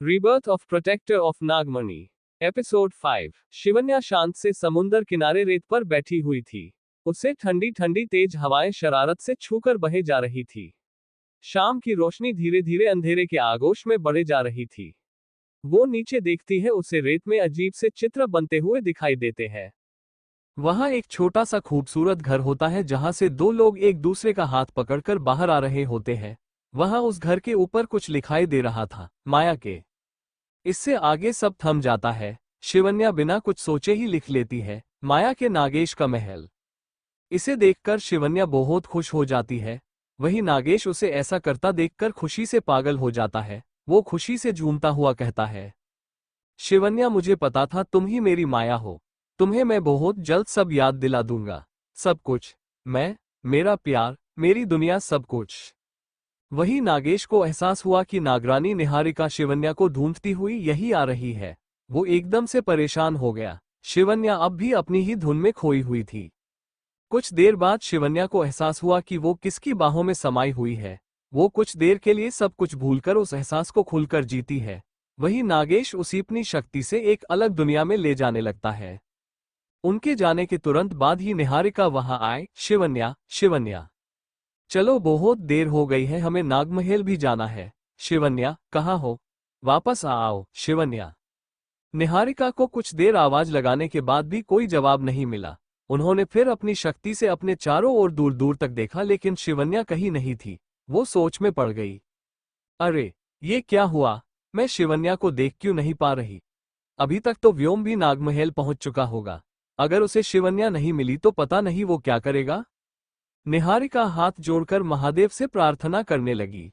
Rebirth of protector of Nagmani. Episode 5। Shivanya शांत से समुंदर किनारे रेत पर बैठी हुई थी। उससे ठंडी ठंडी तेज हवाएं शरारत से छूकर बहे जा रही थी। शाम की रोशनी धीरे धीरे अंधेरे के आगोश में बढ़े जा रही थी। वो नीचे देखती है, उसे रेत में अजीब से चित्र बनते हुए दिखाई देते हैं। वहां एक छोटा सा खूबसूरत घर होता है जहां से दो लोग एक दूसरे का हाथ पकड़कर बाहर आ रहे होते हैं। वहां उस घर के ऊपर कुछ लिखाई दे रहा था, माया के। इससे आगे सब थम जाता है। शिवन्या बिना कुछ सोचे ही लिख लेती है, माया के नागेश का महल। इसे देखकर शिवन्या बहुत खुश हो जाती है। वही नागेश उसे ऐसा करता देखकर खुशी से पागल हो जाता है। वो खुशी से झूमता हुआ कहता है, शिवन्या, मुझे पता था तुम ही मेरी माया हो। तुम्हें मैं बहुत जल्द सब याद दिला दूंगा। सब कुछ, मैं, मेरा प्यार, मेरी दुनिया, सब कुछ। वही नागेश को एहसास हुआ कि नागरानी निहारिका शिवन्या को ढूंढती हुई यही आ रही है। वो एकदम से परेशान हो गया। शिवन्या अब भी अपनी ही धुन में खोई हुई थी। कुछ देर बाद शिवन्या को एहसास हुआ कि वो किसकी बाहों में समाई हुई है। वो कुछ देर के लिए सब कुछ भूलकर उस एहसास को खुलकर जीती है। वही नागेश उसी अपनी शक्ति से एक अलग दुनिया में ले जाने लगता है। उनके जाने के तुरंत बाद ही निहारिका वहां आए। शिवन्या, शिवन्या, चलो, बहुत देर हो गई है, हमें नागमहल भी जाना है। शिवन्या, कहाँ हो? वापस आओ, शिवन्या। निहारिका को कुछ देर आवाज लगाने के बाद भी कोई जवाब नहीं मिला। उन्होंने फिर अपनी शक्ति से अपने चारों ओर दूर दूर तक देखा, लेकिन शिवन्या कहीं नहीं थी। वो सोच में पड़ गई। अरे, ये क्या हुआ? मैं शिवन्या को देख क्यों नहीं पा रही? अभी तक तो व्योम भी नागमहल पहुंच चुका होगा। अगर उसे शिवन्या नहीं मिली तो पता नहीं वो क्या करेगा। निहारिका हाथ जोड़कर महादेव से प्रार्थना करने लगी।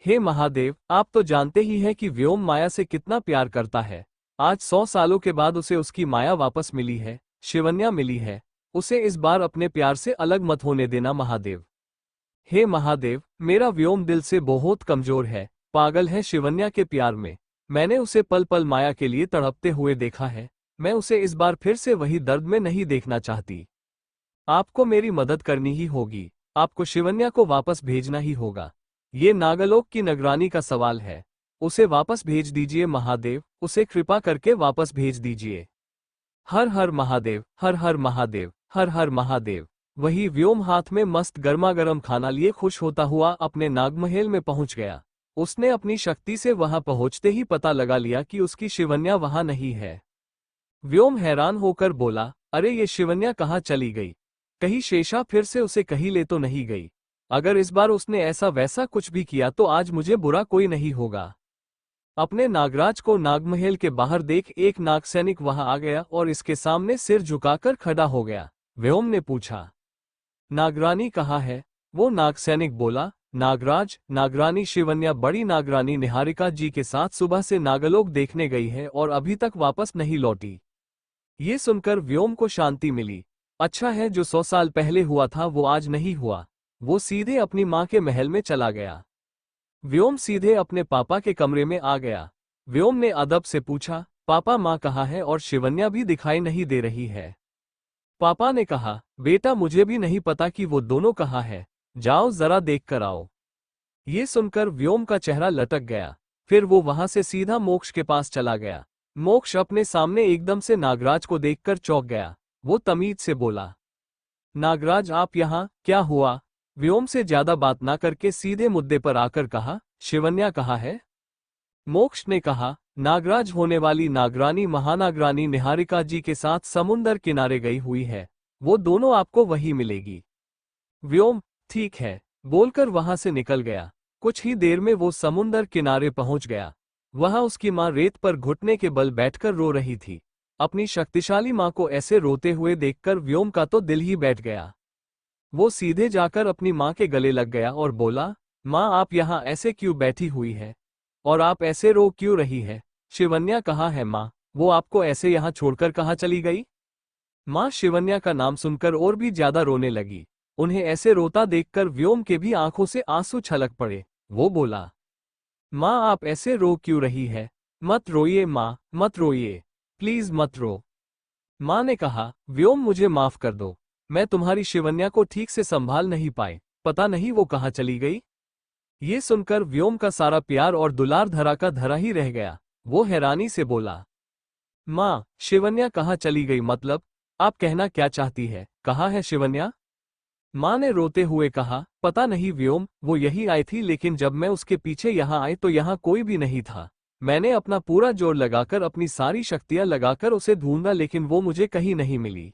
हे महादेव, आप तो जानते ही हैं कि व्योम माया से कितना प्यार करता है। आज 100 सालों के बाद उसे उसकी माया वापस मिली है, शिवन्या मिली है। उसे इस बार अपने प्यार से अलग मत होने देना महादेव। हे महादेव, मेरा व्योम दिल से बहुत कमजोर है, पागल है शिवन्या के प्यार में। मैंने उसे पल पल माया के लिए तड़पते हुए देखा है। मैं उसे इस बार फिर से वही दर्द में नहीं देखना चाहती। आपको मेरी मदद करनी ही होगी। आपको शिवन्या को वापस भेजना ही होगा। ये नागलोक की निगरानी का सवाल है। उसे वापस भेज दीजिए महादेव, उसे कृपा करके वापस भेज दीजिए। हर हर महादेव, हर हर महादेव, हर हर महादेव। वही व्योम हाथ में मस्त गर्मागर्म खाना लिए खुश होता हुआ अपने नागमहल में पहुंच गया। उसने अपनी शक्ति से वहां पहुंचते ही पता लगा लिया कि उसकी शिवन्या वहां नहीं है। व्योम हैरान होकर बोला, अरे, ये शिवन्या कहाँ चली गई? कहीं शेषा फिर से उसे कहीं ले तो नहीं गई? अगर इस बार उसने ऐसा वैसा कुछ भी किया तो आज मुझे बुरा कोई नहीं होगा। अपने नागराज को नागमहल के बाहर देख एक नाग सैनिक वहां आ गया और इसके सामने सिर झुकाकर खड़ा हो गया। व्योम ने पूछा, नागरानी कहाँ है? वो नाग सैनिक बोला, नागराज, नागरानी शिवन्या बड़ी नागरानी निहारिका जी के साथ सुबह से नागलोक देखने गई है और अभी तक वापस नहीं लौटी। ये सुनकर व्योम को शांति मिली। अच्छा है, जो 100 साल पहले हुआ था वो आज नहीं हुआ। वो सीधे अपनी माँ के महल में चला गया। व्योम सीधे अपने पापा के कमरे में आ गया। व्योम ने अदब से पूछा, पापा, माँ कहाँ है और शिवन्या भी दिखाई नहीं दे रही है? पापा ने कहा, बेटा, मुझे भी नहीं पता कि वो दोनों कहाँ है। जाओ जरा देख कर आओ। ये सुनकर व्योम का चेहरा लटक गया। फिर वो वहां से सीधा मोक्ष के पास चला गया। मोक्ष अपने सामने एकदम से नागराज को देखकर चौंक गया। वो तमीज से बोला, नागराज, आप यहाँ? क्या हुआ? व्योम से ज्यादा बात ना करके सीधे मुद्दे पर आकर कहा, शिवन्या कहाँ है? मोक्ष ने कहा, नागराज, होने वाली नागरानी महानागरानी निहारिका जी के साथ समुंदर किनारे गई हुई है। वो दोनों आपको वहीं मिलेगी। व्योम, ठीक है, बोलकर वहां से निकल गया। कुछ ही देर में वो समुंदर किनारे पहुंच गया। वहां उसकी मां रेत पर घुटने के बल बैठकर रो रही थी। अपनी शक्तिशाली मां को ऐसे रोते हुए देखकर व्योम का तो दिल ही बैठ गया। वो सीधे जाकर अपनी मां के गले लग गया और बोला, मां, आप यहाँ ऐसे क्यों बैठी हुई है? और आप ऐसे रो क्यों रही है? शिवन्या कहाँ है मां? वो आपको ऐसे यहाँ छोड़कर कहाँ चली गई? मां शिवन्या का नाम सुनकर और भी ज्यादा रोने लगी। उन्हें ऐसे रोता देखकर व्योम के भी आंखों से आंसू छलक पड़े। वो बोला, मां, आप ऐसे रो क्यों रही है? मत रोइए मां, मत रोइए, प्लीज मत रो। मां ने कहा, व्योम, मुझे माफ कर दो। मैं तुम्हारी शिवन्या को ठीक से संभाल नहीं पाई। पता नहीं वो कहाँ चली गई। ये सुनकर व्योम का सारा प्यार और दुलार धरा का धरा ही रह गया। वो हैरानी से बोला, माँ, शिवन्या कहाँ चली गई? मतलब आप कहना क्या चाहती है? कहाँ है शिवन्या? माँ ने रोते हुए कहा, पता नहीं व्योम, वो यही आई थी लेकिन जब मैं उसके पीछे यहाँ आई तो यहाँ कोई भी नहीं था। मैंने अपना पूरा जोर लगाकर, अपनी सारी शक्तियां लगाकर उसे ढूंढा लेकिन वो मुझे कहीं नहीं मिली।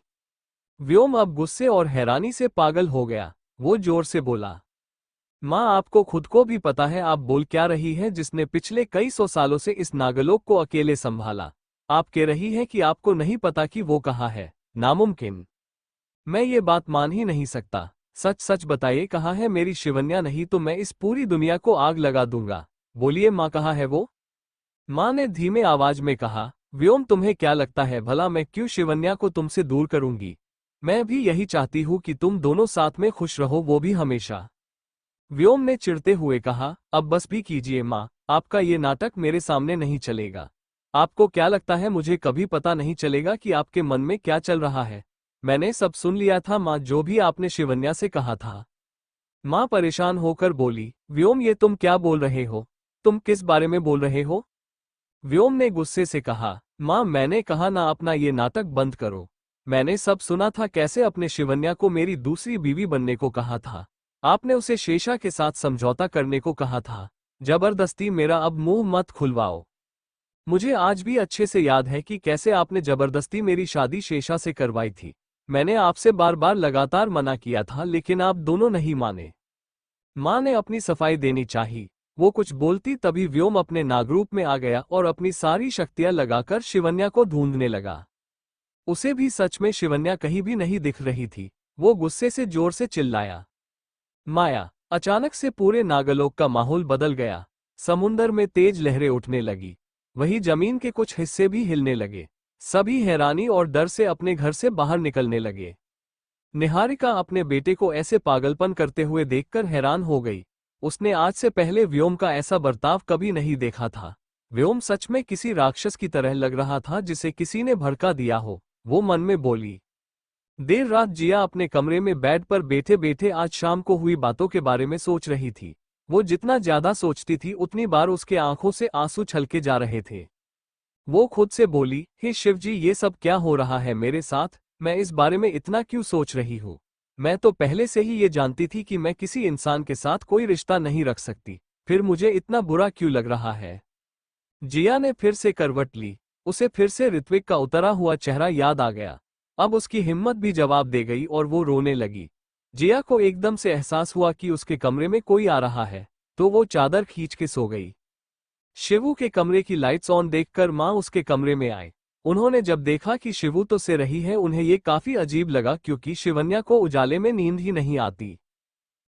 व्योम अब गुस्से और हैरानी से पागल हो गया। वो जोर से बोला, माँ, आपको खुद को भी पता है आप बोल क्या रही है? जिसने पिछले कई सौ सालों से इस नागलोक को अकेले संभाला। आप कह रही हैं कि आपको नहीं पता कि वो कहाँ है? नामुमकिन। मैं ये बात मान ही नहीं सकता। सच सच बताइए, कहाँ है मेरी शिवन्या? नहीं तो मैं इस पूरी दुनिया को आग लगा दूंगा। बोलिए माँ, कहाँ है वो? माँ ने धीमे आवाज में कहा, व्योम, तुम्हें क्या लगता है भला मैं क्यों शिवन्या को तुमसे दूर करूंगी? मैं भी यही चाहती हूँ कि तुम दोनों साथ में खुश रहो, वो भी हमेशा। व्योम ने चिढ़ते हुए कहा, अब बस भी कीजिए माँ, आपका ये नाटक मेरे सामने नहीं चलेगा। आपको क्या लगता है मुझे कभी पता नहीं चलेगा कि आपके मन में क्या चल रहा है? मैंने सब सुन लिया था माँ, जो भी आपने शिवन्या से कहा था। माँ परेशान होकर बोली, व्योम, ये तुम क्या बोल रहे हो? तुम किस बारे में बोल रहे हो? व्योम ने गुस्से से कहा, माँ, मैंने कहा ना, अपना ये नाटक बंद करो। मैंने सब सुना था, कैसे अपने शिवन्या को मेरी दूसरी बीवी बनने को कहा था। आपने उसे शेषा के साथ समझौता करने को कहा था। जबरदस्ती मेरा अब मुंह मत खुलवाओ। मुझे आज भी अच्छे से याद है कि कैसे आपने जबरदस्ती मेरी शादी शेषा से करवाई थी। मैंने आपसे बार बार लगातार मना किया था लेकिन आप दोनों नहीं माने। माँ ने अपनी सफाई देनी चाहिए। वो कुछ बोलती तभी व्योम अपने नागरूप में आ गया और अपनी सारी शक्तियां लगाकर शिवन्या को ढूंढने लगा। उसे भी सच में शिवन्या कहीं भी नहीं दिख रही थी। वो गुस्से से जोर से चिल्लाया, माया! अचानक से पूरे नागलोक का माहौल बदल गया। समुंदर में तेज लहरें उठने लगी। वहीं जमीन के कुछ हिस्से भी हिलने लगे। सभी हैरानी और डर से अपने घर से बाहर निकलने लगे। निहारिका अपने बेटे को ऐसे पागलपन करते हुए देखकर हैरान हो गई। उसने आज से पहले व्योम का ऐसा बर्ताव कभी नहीं देखा था। व्योम सच में किसी राक्षस की तरह लग रहा था जिसे किसी ने भड़का दिया हो। वो मन में बोली। देर रात जिया अपने कमरे में बेड पर बैठे बैठे आज शाम को हुई बातों के बारे में सोच रही थी। वो जितना ज्यादा सोचती थी उतनी बार उसके आंखों से आंसू छलके जा रहे थे। वो खुद से बोली, हे शिवजी, ये सब क्या हो रहा है मेरे साथ? मैं इस बारे में इतना क्यों सोच रही हूँ? मैं तो पहले से ही ये जानती थी कि मैं किसी इंसान के साथ कोई रिश्ता नहीं रख सकती, फिर मुझे इतना बुरा क्यों लग रहा है? जिया ने फिर से करवट ली। उसे फिर से ऋत्विक का उतरा हुआ चेहरा याद आ गया। अब उसकी हिम्मत भी जवाब दे गई और वो रोने लगी। जिया को एकदम से एहसास हुआ कि उसके कमरे में कोई आ रहा है, तो वो चादर खींच के सो गई। शिवू के कमरे की लाइट्स ऑन देखकर माँ उसके कमरे में आए। उन्होंने जब देखा कि शिवू तो सो रही है, उन्हें ये काफी अजीब लगा क्योंकि शिवन्या को उजाले में नींद ही नहीं आती।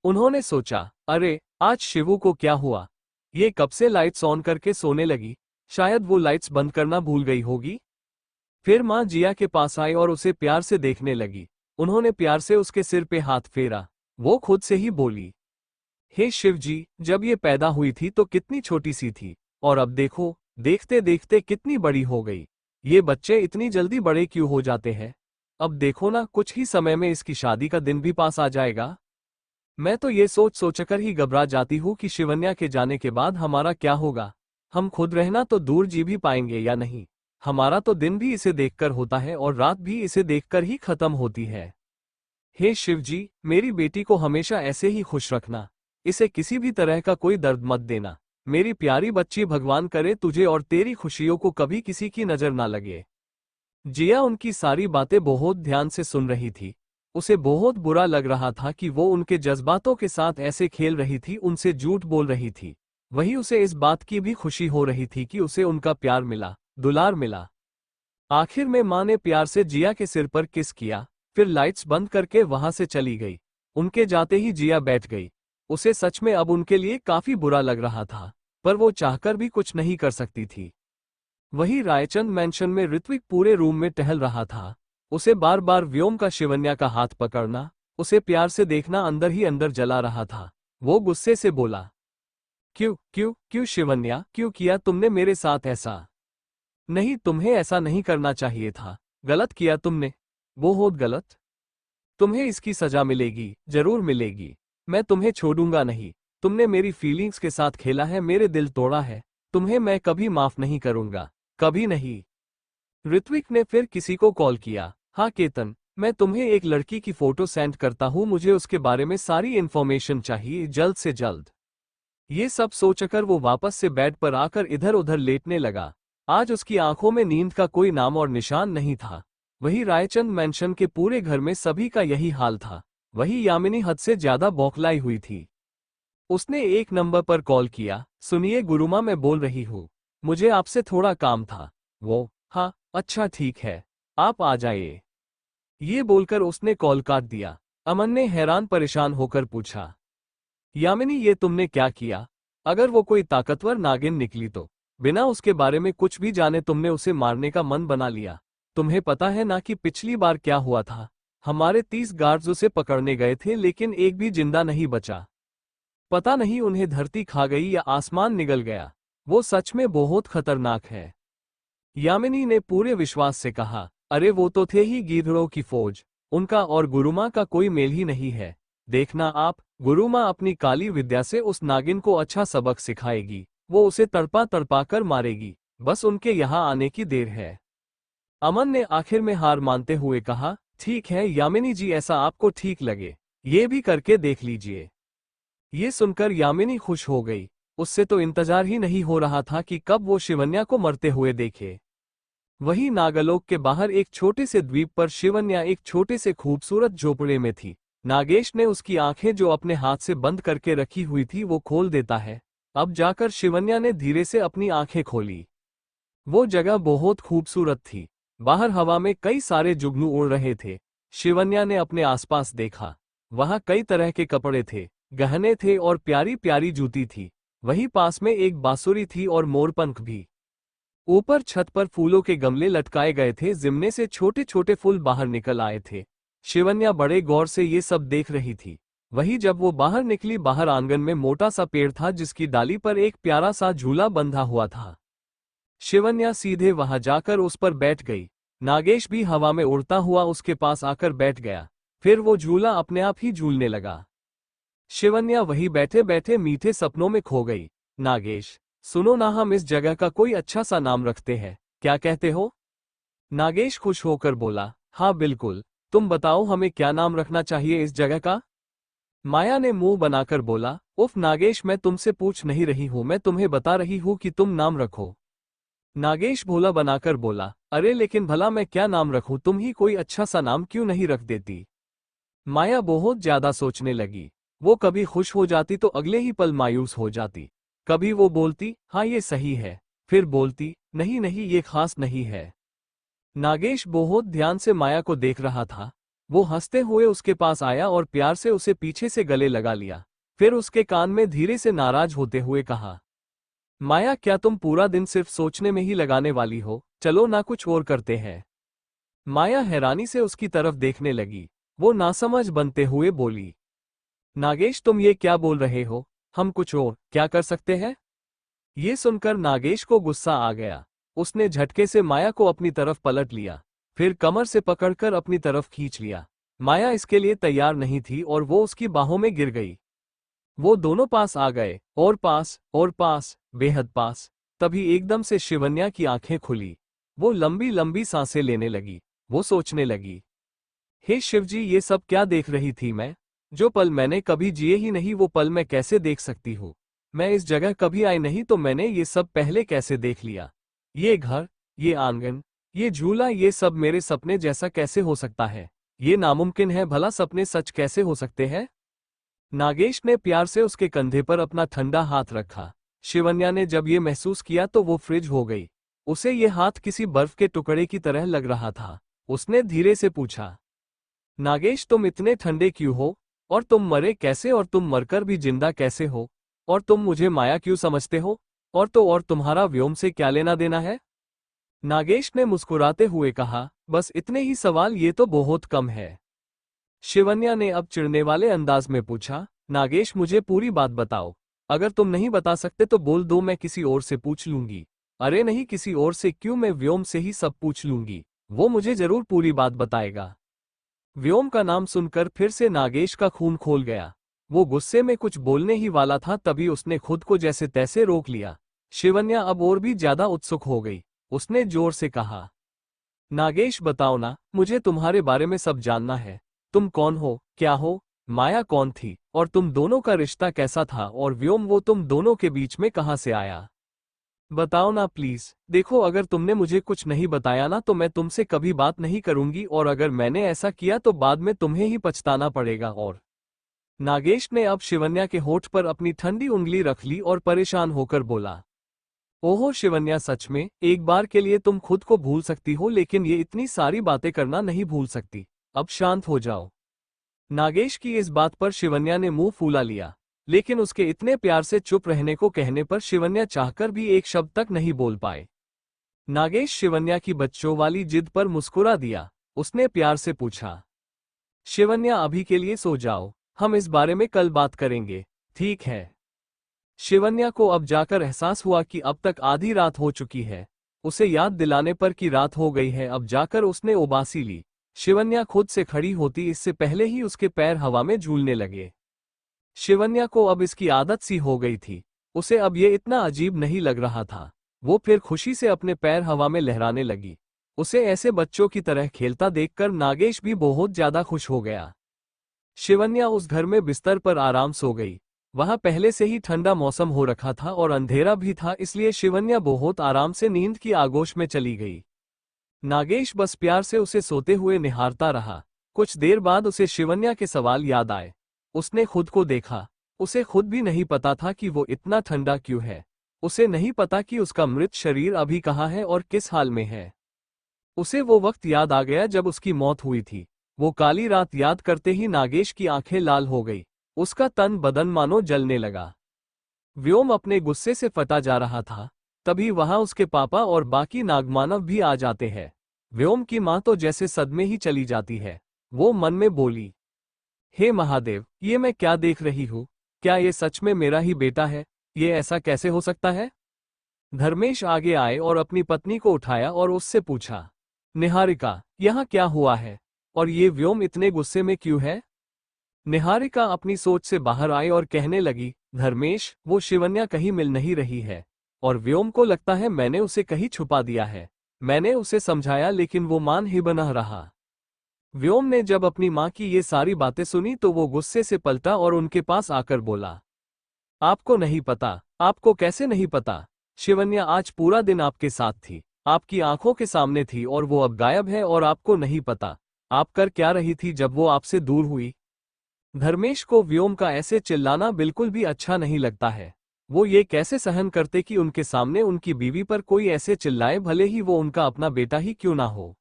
उन्होंने सोचा, अरे आज शिवू को क्या हुआ? ये कब से लाइट्स ऑन करके सोने लगी? शायद वो लाइट्स बंद करना भूल गई होगी। फिर माँ जिया के पास आई और उसे प्यार से देखने लगी। उन्होंने प्यार से उसके सिर पे हाथ फेरा। वो खुद से ही बोली, हे शिव जी, जब ये पैदा हुई थी तो कितनी छोटी सी थी, और अब देखो, देखते देखते कितनी बड़ी हो गई। ये बच्चे इतनी जल्दी बड़े क्यों हो जाते हैं? अब देखो ना, कुछ ही समय में इसकी शादी का दिन भी पास आ जाएगा। मैं तो ये सोच सोचकर ही घबरा जाती हूँ कि शिवन्या के जाने के बाद हमारा क्या होगा। हम खुद रहना तो दूर जी भी पाएंगे या नहीं। हमारा तो दिन भी इसे देखकर होता है और रात भी इसे देखकर ही खत्म होती है। हे शिव जी, मेरी बेटी को हमेशा ऐसे ही खुश रखना। इसे किसी भी तरह का कोई दर्द मत देना। मेरी प्यारी बच्ची, भगवान करे तुझे और तेरी खुशियों को कभी किसी की नजर ना लगे। जिया उनकी सारी बातें बहुत ध्यान से सुन रही थी। उसे बहुत बुरा लग रहा था कि वो उनके जज्बातों के साथ ऐसे खेल रही थी, उनसे झूठ बोल रही थी। वहीं उसे इस बात की भी खुशी हो रही थी कि उसे उनका प्यार मिला, दुलार मिला। आखिर में माँ ने प्यार से जिया के सिर पर किस किया, फिर लाइट्स बंद करके वहां से चली गई। उनके जाते ही जिया बैठ गई। उसे सच में अब उनके लिए काफी बुरा लग रहा था, पर वो चाहकर भी कुछ नहीं कर सकती थी। वही रायचंद मैंशन में ऋत्विक पूरे रूम में टहल रहा था। उसे बार बार व्योम का शिवन्या का हाथ पकड़ना, उसे प्यार से देखना अंदर ही अंदर जला रहा था। वो गुस्से से बोला, क्यों क्यों क्यों शिवन्या, क्यों किया तुमने मेरे साथ ऐसा? नहीं, तुम्हें ऐसा नहीं करना चाहिए था। गलत किया तुमने, बहुत गलत। तुम्हें इसकी सजा मिलेगी, जरूर मिलेगी। मैं तुम्हें छोड़ूंगा नहीं। तुमने मेरी फीलिंग्स के साथ खेला है, मेरे दिल तोड़ा है, तुम्हें मैं कभी माफ नहीं करूंगा, कभी नहीं। ऋत्विक ने फिर किसी को कॉल किया। हाँ केतन, मैं तुम्हें एक लड़की की फोटो सेंड करता हूँ, मुझे उसके बारे में सारी इन्फॉर्मेशन चाहिए, जल्द से जल्द। ये सब सोचकर वो वापस से बेड पर आकर इधर उधर लेटने लगा। आज उसकी आंखों में नींद का कोई नाम और निशान नहीं था। वही रायचंद मैंशन के पूरे घर में सभी का यही हाल था। वही यामिनी हद से ज्यादा बौखलाई हुई थी। उसने एक नंबर पर कॉल किया। सुनिए गुरुमा, मैं बोल रही हूँ, मुझे आपसे थोड़ा काम था। वो, हाँ अच्छा ठीक है, आप आ जाइए। ये बोलकर उसने कॉल काट दिया। अमन ने हैरान परेशान होकर पूछा, यामिनी ये तुमने क्या किया? अगर वो कोई ताकतवर नागिन निकली तो बिना उसके बारे में कुछ भी जाने तुमने उसे मारने का मन बना लिया। तुम्हें पता है ना कि पिछली बार क्या हुआ था? हमारे 30 गार्ड्स उसे पकड़ने गए थे लेकिन एक भी जिंदा नहीं बचा। पता नहीं उन्हें धरती खा गई या आसमान निगल गया। वो सच में बहुत खतरनाक है। यामिनी ने पूरे विश्वास से कहा, अरे वो तो थे ही गीदड़ों की फौज। उनका और गुरुमा का कोई मेल ही नहीं है। देखना आप, गुरुमा अपनी काली विद्या से उस नागिन को अच्छा सबक सिखाएगी। वो उसे तड़पा तड़पा कर मारेगी। बस उनके यहाँ आने की देर है। अमन ने आखिर में हार मानते हुए कहा, ठीक है यामिनी जी, ऐसा आपको ठीक लगे, ये भी करके देख लीजिए। ये सुनकर यामिनी खुश हो गई। उससे तो इंतजार ही नहीं हो रहा था कि कब वो शिवन्या को मरते हुए देखे। वही नागलोक के बाहर एक छोटे से द्वीप पर शिवन्या एक छोटे से खूबसूरत झोपड़े में थी। नागेश ने उसकी आंखें जो अपने हाथ से बंद करके रखी हुई थी वो खोल देता है। अब जाकर शिवन्या ने धीरे से अपनी आंखें खोली। वो जगह बहुत खूबसूरत थी। बाहर हवा में कई सारे जुगनू उड़ रहे थे। शिवन्या ने अपने आसपास देखा। वहां कई तरह के कपड़े थे, गहने थे और प्यारी प्यारी जूती थी। वहीं पास में एक बांसुरी थी और मोरपंख भी। ऊपर छत पर फूलों के गमले लटकाए गए थे, जिनमें से छोटे छोटे फूल बाहर निकल आए थे। शिवन्या बड़े गौर से ये सब देख रही थी। वही जब वो बाहर निकली, बाहर आंगन में मोटा सा पेड़ था जिसकी डाली पर एक प्यारा सा झूला बंधा हुआ था। शिवन्या सीधे वहां जाकर उस पर बैठ गई। नागेश भी हवा में उड़ता हुआ उसके पास आकर बैठ गया। फिर वो झूला अपने आप ही झूलने लगा। शिवन्या वही बैठे बैठे मीठे सपनों में खो गई। नागेश, सुनो ना, हम इस जगह का कोई अच्छा सा नाम रखते हैं, क्या कहते हो? नागेश खुश होकर बोला, हाँ बिल्कुल, तुम बताओ हमें क्या नाम रखना चाहिए इस जगह का? माया ने मुंह बनाकर बोला, उफ नागेश, मैं तुमसे पूछ नहीं रही हूं, मैं तुम्हें बता रही हूं कि तुम नाम रखो। नागेश भोला बनाकर बोला, अरे लेकिन भला मैं क्या नाम रखूं, तुम ही कोई अच्छा सा नाम क्यों नहीं रख देती? माया बहुत ज्यादा सोचने लगी। वो कभी खुश हो जाती तो अगले ही पल मायूस हो जाती। कभी वो बोलती, हाँ ये सही है, फिर बोलती, नहीं नहीं ये खास नहीं है। नागेश बहुत ध्यान से माया को देख रहा था। वो हंसते हुए उसके पास आया और प्यार से उसे पीछे से गले लगा लिया। फिर उसके कान में धीरे से नाराज होते हुए कहा, माया क्या तुम पूरा दिन सिर्फ सोचने में ही लगाने वाली हो? चलो ना कुछ और करते हैं। माया हैरानी से उसकी तरफ देखने लगी। वो नासमझ बनते हुए बोली, नागेश तुम ये क्या बोल रहे हो? हम कुछ और क्या कर सकते हैं? ये सुनकर नागेश को गुस्सा आ गया। उसने झटके से माया को अपनी तरफ पलट लिया, फिर कमर से पकड़कर अपनी तरफ खींच लिया। माया इसके लिए तैयार नहीं थी और वो उसकी बाहों में गिर गई। वो दोनों पास आ गए, और पास, बेहद पास। तभी एकदम से शिवन्या की आंखें खुली। वो लंबी लंबी सांसें लेने लगी। वो सोचने लगी, हे शिवजी, ये सब क्या देख रही थी मैं? जो पल मैंने कभी जिए ही नहीं वो पल मैं कैसे देख सकती हूँ? मैं इस जगह कभी आई नहीं तो मैंने ये सब पहले कैसे देख लिया? ये घर, ये आंगन, ये झूला, ये सब मेरे सपने जैसा कैसे हो सकता है? ये नामुमकिन है, भला सपने सच कैसे हो सकते हैं? नागेश ने प्यार से उसके कंधे पर अपना ठंडा हाथ रखा। शिवन्या ने जब ये महसूस किया तो वो फ्रिज हो गई। उसे ये हाथ किसी बर्फ के टुकड़े की तरह लग रहा था। उसने धीरे से पूछा, नागेश तुम इतने ठंडे क्यों हो? और तुम मरे कैसे? और तुम मरकर भी जिंदा कैसे हो? और तुम मुझे माया क्यों समझते हो? और तुम्हारा व्योम से क्या लेना देना है? नागेश ने मुस्कुराते हुए कहा, बस इतने ही सवाल, ये तो बहुत कम है। शिवन्या ने अब चिढ़ने वाले अंदाज में पूछा, नागेश मुझे पूरी बात बताओ। अगर तुम नहीं बता सकते तो बोल दो, मैं किसी और से पूछ लूंगी। अरे नहीं, किसी और से क्यों, मैं व्योम से ही सब पूछ लूंगी। वो मुझे जरूर पूरी बात बताएगा। व्योम का नाम सुनकर फिर से नागेश का खून खोल गया। वो गुस्से में कुछ बोलने ही वाला था, तभी उसने खुद को जैसे तैसे रोक लिया। शिवन्या अब और भी ज्यादा उत्सुक हो गई। उसने जोर से कहा, नागेश बताओ ना, मुझे तुम्हारे बारे में सब जानना है। तुम कौन हो, क्या हो, माया कौन थी, और तुम दोनों का रिश्ता कैसा था, और व्योम वो तुम दोनों के बीच में कहां से आया? बताओ ना प्लीज। देखो, अगर तुमने मुझे कुछ नहीं बताया ना तो मैं तुमसे कभी बात नहीं करूंगी, और अगर मैंने ऐसा किया तो बाद में तुम्हें ही पछताना पड़ेगा। और नागेश ने अब शिवन्या के होठ पर अपनी ठंडी उंगली रख ली और परेशान होकर बोला, ओहो शिवन्या, सच में एक बार के लिए तुम खुद को भूल सकती हो, लेकिन ये इतनी सारी बातें करना नहीं भूल सकती। अब शांत हो जाओ। नागेश की इस बात पर शिवन्या ने मुंह फूला लिया, लेकिन उसके इतने प्यार से चुप रहने को कहने पर शिवन्या चाहकर भी एक शब्द तक नहीं बोल पाए। नागेश शिवन्या की बच्चों वाली जिद पर मुस्कुरा दिया। उसने प्यार से पूछा, शिवन्या अभी के लिए सो जाओ, हम इस बारे में कल बात करेंगे, ठीक है? शिवन्या को अब जाकर एहसास हुआ कि अब तक आधी रात हो चुकी है। उसे याद दिलाने पर कि रात हो गई है, अब जाकर उसने उबासी ली। शिवन्या खुद से खड़ी होती इससे पहले ही उसके पैर हवा में झूलने लगे। शिवन्या को अब इसकी आदत सी हो गई थी। उसे अब ये इतना अजीब नहीं लग रहा था। वो फिर खुशी से अपने पैर हवा में लहराने लगी। उसे ऐसे बच्चों की तरह खेलता देखकर नागेश भी बहुत ज्यादा खुश हो गया। शिवन्या उस घर में बिस्तर पर आराम सो गई। वहां पहले से ही ठंडा मौसम हो रखा था और अंधेरा भी था, इसलिए शिवन्या बहुत आराम से नींद की आगोश में चली गई। नागेश बस प्यार से उसे सोते हुए निहारता रहा। कुछ देर बाद उसे शिवन्या के सवाल याद आए। उसने खुद को देखा। उसे खुद भी नहीं पता था कि वो इतना ठंडा क्यों है। उसे नहीं पता कि उसका मृत शरीर अभी कहाँ है और किस हाल में है। उसे वो वक्त याद आ गया जब उसकी मौत हुई थी। वो काली रात याद करते ही नागेश की आंखें लाल हो गई। उसका तन बदन मानो जलने लगा। व्योम अपने गुस्से से फटा जा रहा था। तभी वहां उसके पापा और बाकी नागमानव भी आ जाते हैं। व्योम की मां तो जैसे सदमे ही चली जाती है। वो मन में बोली, हे महादेव, ये मैं क्या देख रही हूँ? क्या ये सच में मेरा ही बेटा है? ये ऐसा कैसे हो सकता है? धर्मेश आगे आए और अपनी पत्नी को उठाया और उससे पूछा, निहारिका, यहाँ क्या हुआ है? और ये व्योम इतने गुस्से में क्यों है? निहारिका अपनी सोच से बाहर आई और कहने लगी, धर्मेश, वो शिवन्या कहीं मिल नहीं रही है, और व्योम को लगता है मैंने उसे कहीं छुपा दिया है। मैंने उसे समझाया लेकिन वो मान ही बना रहा। व्योम ने जब अपनी माँ की ये सारी बातें सुनी तो वो गुस्से से पलटा और उनके पास आकर बोला, आपको नहीं पता? आपको कैसे नहीं पता? शिवन्या आज पूरा दिन आपके साथ थी, आपकी आंखों के सामने थी, और वो अब गायब है और आपको नहीं पता। आप कर क्या रही थी जब वो आपसे दूर हुई? धर्मेश को व्योम का ऐसे चिल्लाना बिल्कुल भी अच्छा नहीं लगता है। वो ये कैसे सहन करते कि उनके सामने उनकी बीवी पर कोई ऐसे चिल्लाए, भले ही वो उनका अपना बेटा ही क्यों ना हो।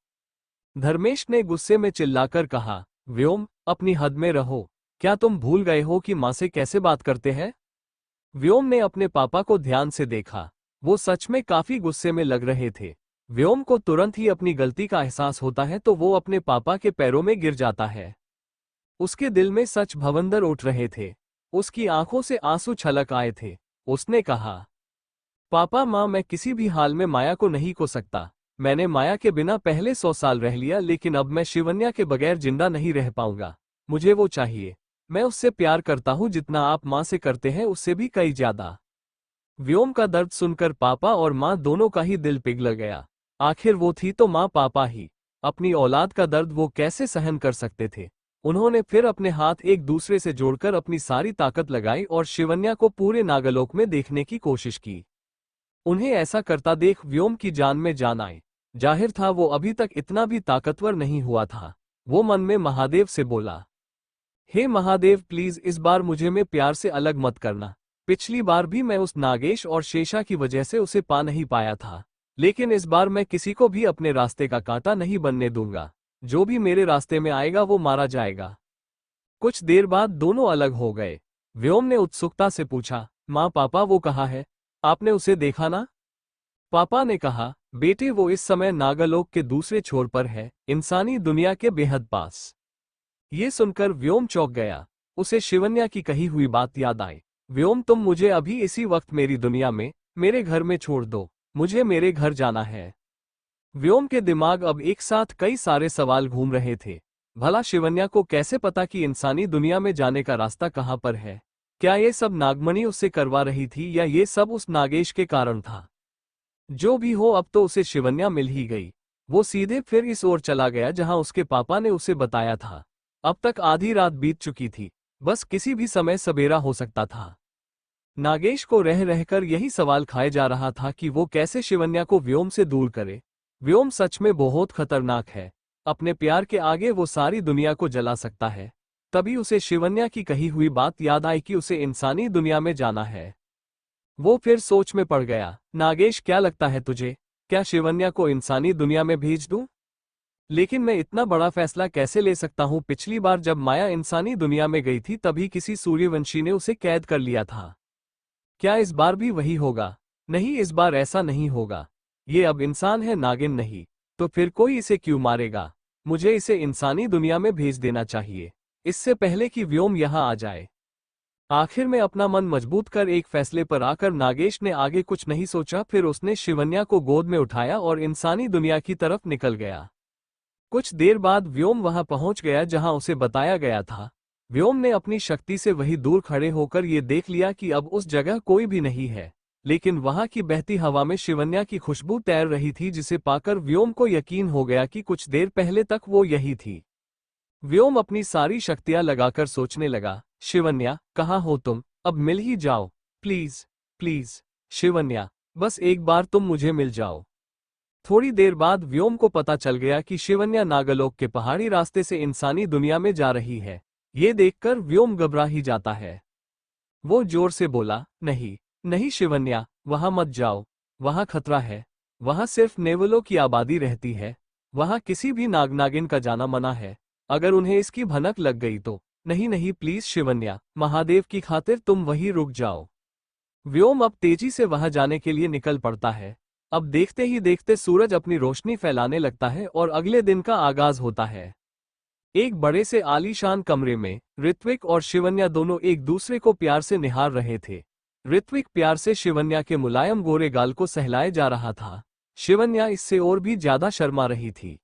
धर्मेश ने गुस्से में चिल्लाकर कहा, व्योम, अपनी हद में रहो। क्या तुम भूल गए हो कि माँ से कैसे बात करते हैं? व्योम ने अपने पापा को ध्यान से देखा। वो सच में काफी गुस्से में लग रहे थे। व्योम को तुरंत ही अपनी गलती का एहसास होता है तो वो अपने पापा के पैरों में गिर जाता है। उसके दिल में सच भवंदर उठ रहे थे। उसकी आंखों से आंसू छलक आए थे। उसने कहा, पापा माँ, मैं किसी भी हाल में माया को नहीं खो सकता। मैंने माया के बिना पहले 100 साल रह लिया, लेकिन अब मैं शिवन्या के बगैर जिंदा नहीं रह पाऊंगा। मुझे वो चाहिए। मैं उससे प्यार करता हूँ जितना आप माँ से करते हैं, उससे भी कई ज्यादा। व्योम का दर्द सुनकर पापा और माँ दोनों का ही दिल पिघल गया। आखिर वो थी तो माँ पापा ही। अपनी औलाद का दर्द वो कैसे सहन कर सकते थे? उन्होंने फिर अपने हाथ एक दूसरे से जोड़कर अपनी सारी ताकत लगाई और शिवन्या को पूरे नागलोक में देखने की कोशिश की। उन्हें ऐसा करता देख व्योम की जान में जान आई। जाहिर था वो अभी तक इतना भी ताकतवर नहीं हुआ था। वो मन में महादेव से बोला, हे महादेव, प्लीज इस बार मुझे में प्यार से अलग मत करना। पिछली बार भी मैं उस नागेश और शेषा की वजह से उसे पा नहीं पाया था, लेकिन इस बार मैं किसी को भी अपने रास्ते का कांटा नहीं बनने दूंगा। जो भी मेरे रास्ते में आएगा वो मारा जाएगा। कुछ देर बाद दोनों अलग हो गए। व्योम ने उत्सुकता से पूछा, माँ पापा, वो कहाँ है? आपने उसे देखा ना? पापा ने कहा, बेटे, वो इस समय नागालोक के दूसरे छोर पर है, इंसानी दुनिया के बेहद पास। ये सुनकर व्योम चौंक गया। उसे शिवन्या की कही हुई बात याद आई। व्योम, तुम मुझे अभी इसी वक्त मेरी दुनिया में, मेरे घर में छोड़ दो। मुझे मेरे घर जाना है। व्योम के दिमाग अब एक साथ कई सारे सवाल घूम रहे थे। भला शिवन्या को कैसे पता कि इंसानी दुनिया में जाने का रास्ता कहाँ पर है? क्या ये सब नागमणि उससे करवा रही थी या ये सब उस नागेश के कारण था? जो भी हो, अब तो उसे शिवन्या मिल ही गई। वो सीधे फिर इस ओर चला गया जहां उसके पापा ने उसे बताया था। अब तक आधी रात बीत चुकी थी, बस किसी भी समय सवेरा हो सकता था। नागेश को रह रहकर यही सवाल खाए जा रहा था कि वो कैसे शिवन्या को व्योम से दूर करे। व्योम सच में बहुत खतरनाक है। अपने प्यार के आगे वो सारी दुनिया को जला सकता है। तभी उसे शिवन्या की कही हुई बात याद आई कि उसे इंसानी दुनिया में जाना है। वो फिर सोच में पड़ गया। नागेश, क्या लगता है तुझे, क्या शिवन्या को इंसानी दुनिया में भेज दूं? लेकिन मैं इतना बड़ा फैसला कैसे ले सकता हूं? पिछली बार जब माया इंसानी दुनिया में गई थी तभी किसी सूर्यवंशी ने उसे कैद कर लिया था। क्या इस बार भी वही होगा? नहीं, इस बार ऐसा नहीं होगा। ये अब इंसान है, नागिन नहीं। तो फिर कोई इसे क्यों मारेगा? मुझे इसे इंसानी दुनिया में भेज देना चाहिए, इससे पहले कि व्योम यहां आ जाए। आखिर में अपना मन मजबूत कर एक फैसले पर आकर नागेश ने आगे कुछ नहीं सोचा। फिर उसने शिवन्या को गोद में उठाया और इंसानी दुनिया की तरफ निकल गया। कुछ देर बाद व्योम वहां पहुंच गया जहां उसे बताया गया था। व्योम ने अपनी शक्ति से वही दूर खड़े होकर ये देख लिया कि अब उस जगह कोई भी नहीं है, लेकिन वहां की बहती हवा में शिवन्या की खुशबू तैर रही थी, जिसे पाकर व्योम को यकीन हो गया कि कुछ देर पहले तक वो यही थी। व्योम अपनी सारी शक्तियां लगाकर सोचने लगा, शिवन्या, कहाँ हो तुम? अब मिल ही जाओ, प्लीज प्लीज शिवन्या, बस एक बार तुम मुझे मिल जाओ। थोड़ी देर बाद व्योम को पता चल गया कि शिवन्या नागलोक के पहाड़ी रास्ते से इंसानी दुनिया में जा रही है। ये देखकर व्योम घबरा ही जाता है। वो जोर से बोला, नहीं नहीं शिवन्या, वहां मत जाओ। वहां खतरा है। वहां सिर्फ नेवलों की आबादी रहती है। वहां किसी भी नागनागिन का जाना मना है। अगर उन्हें इसकी भनक लग गई तो। नहीं नहीं, प्लीज शिवन्या, महादेव की खातिर तुम वहीं रुक जाओ। व्योम अब तेजी से वहां जाने के लिए निकल पड़ता है। अब देखते ही देखते सूरज अपनी रोशनी फैलाने लगता है और अगले दिन का आगाज होता है। एक बड़े से आलीशान कमरे में ऋत्विक और शिवन्या दोनों एक दूसरे को प्यार से निहार रहे थे। ऋत्विक प्यार से शिवन्या के मुलायम गोरे गाल को सहलाए जा रहा था। शिवन्या इससे और भी ज्यादा शर्मा रही थी।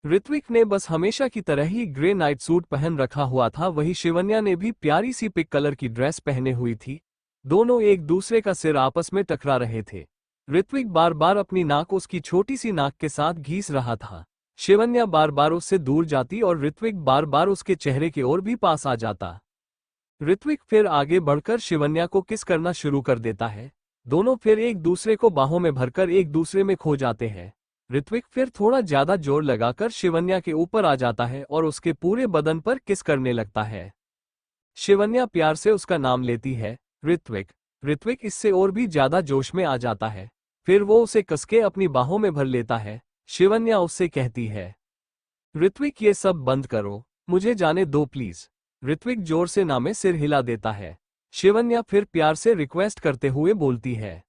ऋत्विक ने बस हमेशा की तरह ही ग्रे नाइट सूट पहन रखा हुआ था, वही शिवन्या ने भी प्यारी सी पिक कलर की ड्रेस पहने हुई थी। दोनों एक दूसरे का सिर आपस में टकरा रहे थे। ऋत्विक बार बार अपनी नाक उसकी छोटी सी नाक के साथ घीस रहा था। शिवन्या बार बार उससे दूर जाती और ऋत्विक बार बार उसके चेहरे की ओर भी पास आ जाता। ऋत्विक फिर आगे बढ़कर शिवन्या को किस करना शुरू कर देता है। दोनों फिर एक दूसरे को बाहों में भरकर एक दूसरे में खो जाते हैं। ऋत्विक फिर थोड़ा ज्यादा जोर लगाकर शिवन्या के ऊपर आ जाता है और उसके पूरे बदन पर किस करने लगता है। शिवन्या प्यार से उसका नाम लेती है, ऋत्विक। ऋत्विक इससे और भी ज्यादा जोश में आ जाता है। फिर वो उसे कसके अपनी बाहों में भर लेता है। शिवन्या उससे कहती है, ऋत्विक, ये सब बंद करो, मुझे जाने दो प्लीज। ऋत्विक जोर से ना में सिर हिला देता है। शिवन्या फिर प्यार से रिक्वेस्ट करते हुए बोलती है,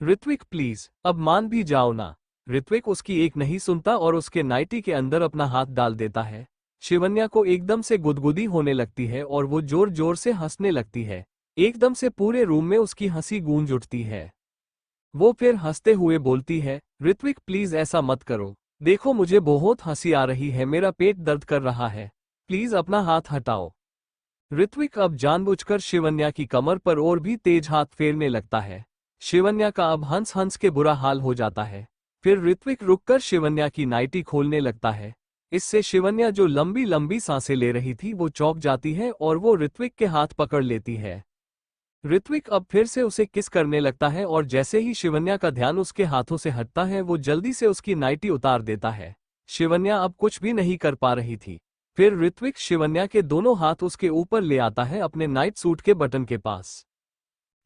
ऋत्विक प्लीज, अब मान भी जाओ ना। ऋत्विक उसकी एक नहीं सुनता और उसके नाइटी के अंदर अपना हाथ डाल देता है। शिवन्या को एकदम से गुदगुदी होने लगती है और वो जोर जोर से हंसने लगती है। एकदम से पूरे रूम में उसकी हंसी गूंज उठती है। वो फिर हंसते हुए बोलती है, ऋत्विक प्लीज ऐसा मत करो, देखो मुझे बहुत हंसी आ रही है, मेरा पेट दर्द कर रहा है, प्लीज अपना हाथ हटाओ। ऋत्विक अब जानबूझकर शिवन्या की कमर पर और भी तेज हाथ फेरने लगता है। शिवन्या का अब हंस हंस के बुरा हाल हो जाता है। फिर ऋत्विक रुककर शिवन्या की नाइटी खोलने लगता है। इससे शिवन्या, जो लंबी लंबी सांसें ले रही थी, वो चौंक जाती है और वो ऋत्विक के हाथ पकड़ लेती है। ऋत्विक अब फिर से उसे किस करने लगता है और जैसे ही शिवन्या का ध्यान उसके हाथों से हटता है, वो जल्दी से उसकी नाइटी उतार देता है। शिवन्या अब कुछ भी नहीं कर पा रही थी। फिर ऋत्विक शिवन्या के दोनों हाथ उसके ऊपर ले आता है, अपने नाइट सूट के बटन के पास।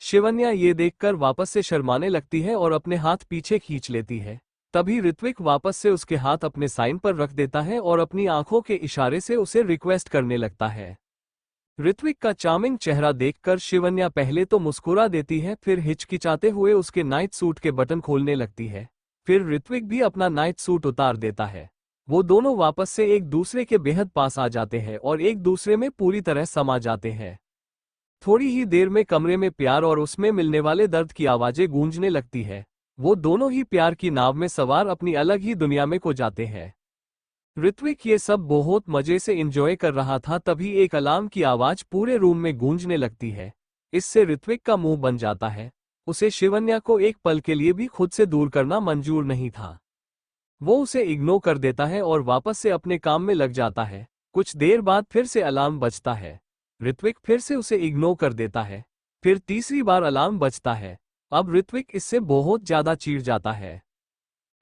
शिवन्या ये देखकर वापस से शर्माने लगती है और अपने हाथ पीछे खींच लेती है। तभी ऋत्विक वापस से उसके हाथ अपने साइन पर रख देता है और अपनी आंखों के इशारे से उसे रिक्वेस्ट करने लगता है। ऋत्विक का चार्मिंग चेहरा देखकर शिवन्या पहले तो मुस्कुरा देती है, फिर हिचकिचाते हुए उसके नाइट सूट के बटन खोलने लगती है। फिर ऋत्विक भी अपना नाइट सूट उतार देता है। वो दोनों वापस से एक दूसरे के बेहद पास आ जाते हैं और एक दूसरे में पूरी तरह समा जाते हैं। थोड़ी ही देर में कमरे में प्यार और उसमें मिलने वाले दर्द की आवाजें गूंजने लगती है। वो दोनों ही प्यार की नाव में सवार अपनी अलग ही दुनिया में खो जाते हैं। ऋत्विक ये सब बहुत मजे से एंजॉय कर रहा था, तभी एक अलार्म की आवाज पूरे रूम में गूंजने लगती है। इससे ऋत्विक का मुंह बन जाता है। उसे शिवन्या को एक पल के लिए भी खुद से दूर करना मंजूर नहीं था। वो उसे इग्नोर कर देता है और वापस से अपने काम में लग जाता है। कुछ देर बाद फिर से अलार्म बजता है। ऋत्विक फिर से उसे इग्नोर कर देता है। फिर तीसरी बार अलार्म बजता है। अब ऋत्विक इससे बहुत ज्यादा चिढ़ जाता है।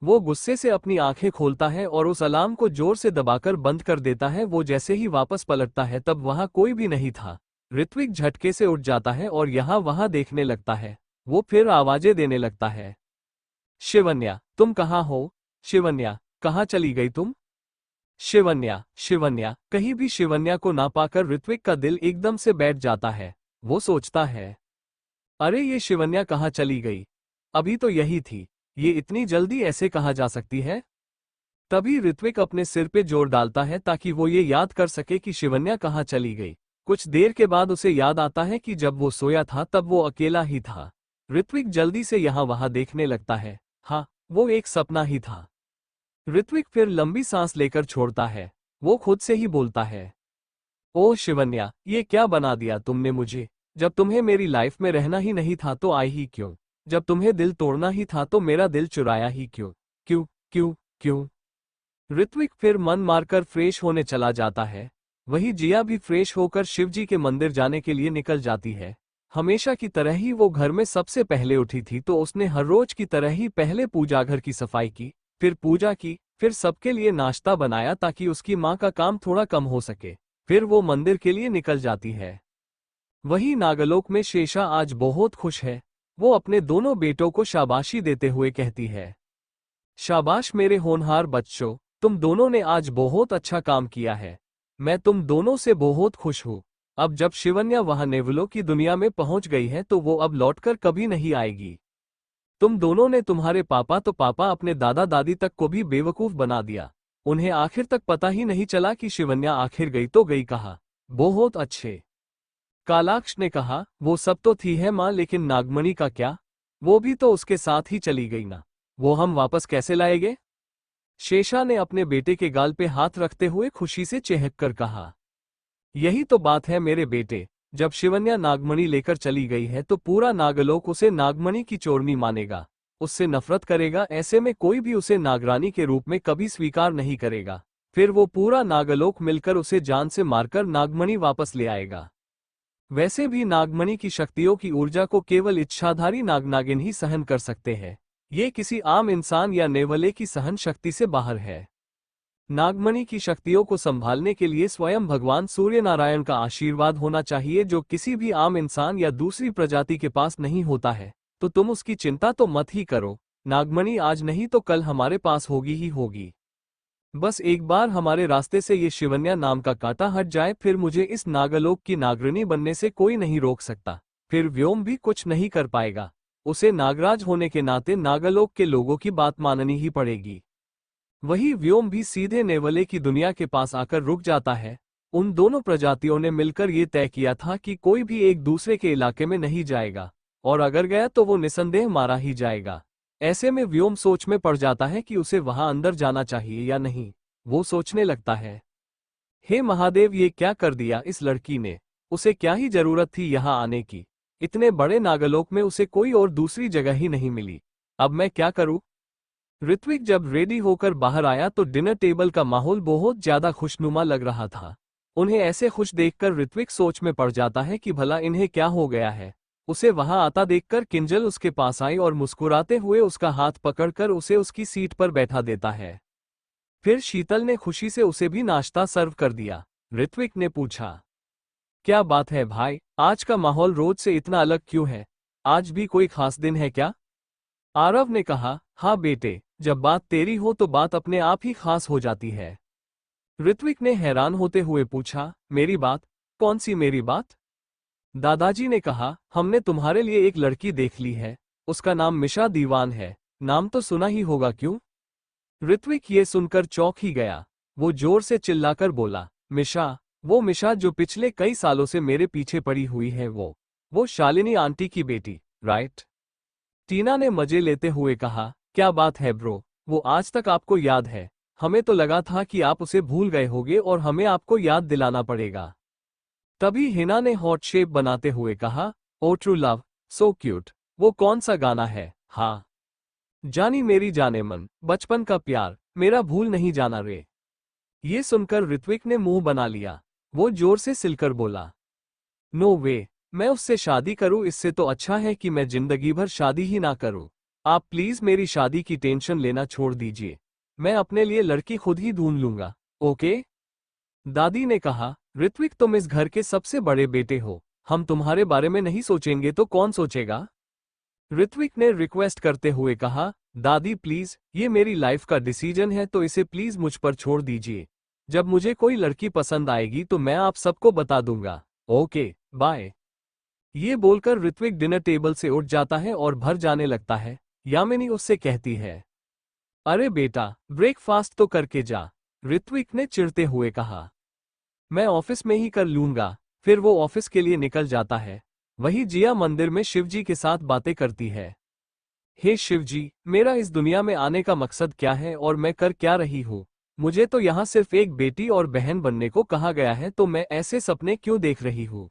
वो गुस्से से अपनी आंखें खोलता है और उस अलार्म को जोर से दबाकर बंद कर देता है। वो जैसे ही वापस पलटता है तब वहां कोई भी नहीं था। ऋत्विक झटके से उठ जाता है और यहाँ वहां देखने लगता है। वो फिर आवाजें देने लगता है। शिवन्या, तुम कहाँ हो? शिवन्या, कहाँ चली गई तुम? शिवन्या, शिवन्या, कहीं भी शिवन्या को ना पाकर ऋत्विक का दिल एकदम से बैठ जाता है। वो सोचता है, अरे ये शिवन्या कहाँ चली गई? अभी तो यही थी। ये इतनी जल्दी ऐसे कहाँ जा सकती है? तभी ऋत्विक अपने सिर पे जोर डालता है ताकि वो ये याद कर सके कि शिवन्या कहाँ चली गई। कुछ देर के बाद उसे याद आता है कि जब वो सोया था तब वो अकेला ही था। ऋत्विक जल्दी से यहाँ वहाँ देखने लगता है। हाँ, वो एक सपना ही था। ऋत्विक फिर लंबी सांस लेकर छोड़ता है। वो खुद से ही बोलता है, ओह शिवन्या, ये क्या बना दिया तुमने मुझे? जब तुम्हें मेरी लाइफ में रहना ही नहीं था तो आई ही क्यों? जब तुम्हें दिल तोड़ना ही था तो मेरा दिल चुराया ही क्यों? क्यों क्यों क्यों? ऋत्विक फिर मन मारकर फ्रेश होने चला जाता है। वही जिया भी फ्रेश होकर शिवजी के मंदिर जाने के लिए निकल जाती है। हमेशा की तरह ही वो घर में सबसे पहले उठी थी तो उसने हर रोज की तरह ही पहले पूजा घर की सफाई की, फिर पूजा की, फिर सबके लिए नाश्ता बनाया ताकि उसकी माँ का काम थोड़ा कम हो सके। फिर वो मंदिर के लिए निकल जाती है। वही नागलोक में शेषा आज बहुत खुश है। वो अपने दोनों बेटों को शाबाशी देते हुए कहती है, शाबाश मेरे होनहार बच्चों, तुम दोनों ने आज बहुत अच्छा काम किया है। मैं तुम दोनों से बहुत खुश हूँ। अब जब शिवन्या वहां नेवलों की दुनिया में पहुंच गई है तो वो अब लौटकर कभी नहीं आएगी। तुम दोनों ने तुम्हारे पापा तो पापा अपने दादा दादी तक को भी बेवकूफ बना दिया। उन्हें आखिर तक पता ही नहीं चला कि शिवन्या आखिर गई तो गई कहाँ। बहुत अच्छे। कालाक्ष ने कहा, वो सब तो थी है माँ, लेकिन नागमणि का क्या? वो भी तो उसके साथ ही चली गई ना। वो हम वापस कैसे लाएंगे? शेषा ने अपने बेटे के गाल पे हाथ रखते हुए खुशी से चहक कर कहा, यही तो बात है मेरे बेटे। जब शिवन्या नागमणि लेकर चली गई है तो पूरा नागलोक उसे नागमणि की चोरनी मानेगा, उससे नफरत करेगा। ऐसे में कोई भी उसे नागरानी के रूप में कभी स्वीकार नहीं करेगा। फिर वो पूरा नागलोक मिलकर उसे जान से मारकर नागमणि वापस ले आएगा। वैसे भी नागमणि की शक्तियों की ऊर्जा को केवल इच्छाधारी नागनागिन ही सहन कर सकते हैं। ये किसी आम इंसान या नेवले की सहन शक्ति से बाहर है। नागमणि की शक्तियों को संभालने के लिए स्वयं भगवान सूर्यनारायण का आशीर्वाद होना चाहिए, जो किसी भी आम इंसान या दूसरी प्रजाति के पास नहीं होता है। तो तुम उसकी चिंता तो मत ही करो। नागमणि आज नहीं तो कल हमारे पास होगी ही होगी। बस एक बार हमारे रास्ते से ये शिवन्या नाम का कांटा हट जाए, फिर मुझे इस नागलोक की नागरिणी बनने से कोई नहीं रोक सकता। फिर व्योम भी कुछ नहीं कर पाएगा। उसे नागराज होने के नाते नागलोक के लोगों की बात माननी ही पड़ेगी। वही व्योम भी सीधे नेवले की दुनिया के पास आकर रुक जाता है। उन दोनों प्रजातियों ने मिलकर ये तय किया था कि कोई भी एक दूसरे के इलाके में नहीं जाएगा, और अगर गया तो वो निसंदेह मारा ही जाएगा। ऐसे में व्योम सोच में पड़ जाता है कि उसे वहां अंदर जाना चाहिए या नहीं। वो सोचने लगता है, हे महादेव, ये क्या कर दिया इस लड़की ने? उसे क्या ही जरूरत थी यहाँ आने की? इतने बड़े नागलोक में उसे कोई और दूसरी जगह ही नहीं मिली। अब मैं क्या करूं? ऋत्विक जब रेडी होकर बाहर आया तो डिनर टेबल का माहौल बहुत ज्यादा खुशनुमा लग रहा था। उन्हें ऐसे खुश देखकर ऋत्विक सोच में पड़ जाता है कि भला इन्हें क्या हो गया है। उसे वहां आता देखकर किंजल उसके पास आई और मुस्कुराते हुए उसका हाथ पकड़कर उसे उसकी सीट पर बैठा देता है। फिर शीतल ने खुशी से उसे भी नाश्ता सर्व कर दिया। ऋत्विक ने पूछा, क्या बात है भाई, आज का माहौल रोज से इतना अलग क्यों है? आज भी कोई खास दिन है क्या? आरव ने कहा, हाँ बेटे, जब बात तेरी हो तो बात अपने आप ही खास हो जाती है। ऋत्विक ने हैरान होते हुए पूछा, मेरी बात? कौन सी मेरी बात? दादाजी ने कहा, हमने तुम्हारे लिए एक लड़की देख ली है। उसका नाम मिशा दीवान है। नाम तो सुना ही होगा क्यों? ऋत्विक ये सुनकर चौंक ही गया। वो जोर से चिल्लाकर बोला, मिशा? वो मिशा जो पिछले कई सालों से मेरे पीछे पड़ी हुई है? वो शालिनी आंटी की बेटी, राइट? टीना ने मजे लेते हुए कहा, क्या बात है ब्रो, वो आज तक आपको याद है? हमें तो लगा था कि आप उसे भूल गए होंगे और हमें आपको याद दिलाना पड़ेगा। तभी हिना ने हॉट शेप बनाते हुए कहा, ओ ट्रू लव, सो क्यूट। वो कौन सा गाना है? हाँ, जानी मेरी जाने मन, बचपन का प्यार, मेरा भूल नहीं जाना रे। ये सुनकर ऋत्विक ने मुंह बना लिया। वो जोर से सिलकर बोला, नो वे, मैं उससे शादी करूं, इससे तो अच्छा है कि मैं जिंदगी भर शादी ही ना करूं। आप प्लीज मेरी शादी की टेंशन लेना छोड़ दीजिए। मैं अपने लिए लड़की खुद ही ढूंढ लूंगा, ओके? दादी ने कहा, ऋत्विक तुम इस घर के सबसे बड़े बेटे हो, हम तुम्हारे बारे में नहीं सोचेंगे तो कौन सोचेगा? ऋत्विक ने रिक्वेस्ट करते हुए कहा, दादी प्लीज, ये मेरी लाइफ का डिसीजन है तो इसे प्लीज मुझ पर छोड़ दीजिए। जब मुझे कोई लड़की पसंद आएगी तो मैं आप सबको बता दूंगा, ओके, बाय। ये बोलकर ऋत्विक डिनर टेबल से उठ जाता है और भर जाने लगता है। यामिनी उससे कहती है, अरे बेटा, ब्रेकफास्ट तो करके जा। ऋत्विक ने चिढ़ते हुए कहा, मैं ऑफिस में ही कर लूंगा। फिर वो ऑफिस के लिए निकल जाता है। वही जिया मंदिर में शिवजी के साथ बातें करती है। हे शिवजी, मेरा इस दुनिया में आने का मकसद क्या है और मैं कर क्या रही हूँ? मुझे तो यहाँ सिर्फ एक बेटी और बहन बनने को कहा गया है, तो मैं ऐसे सपने क्यों देख रही हूँ?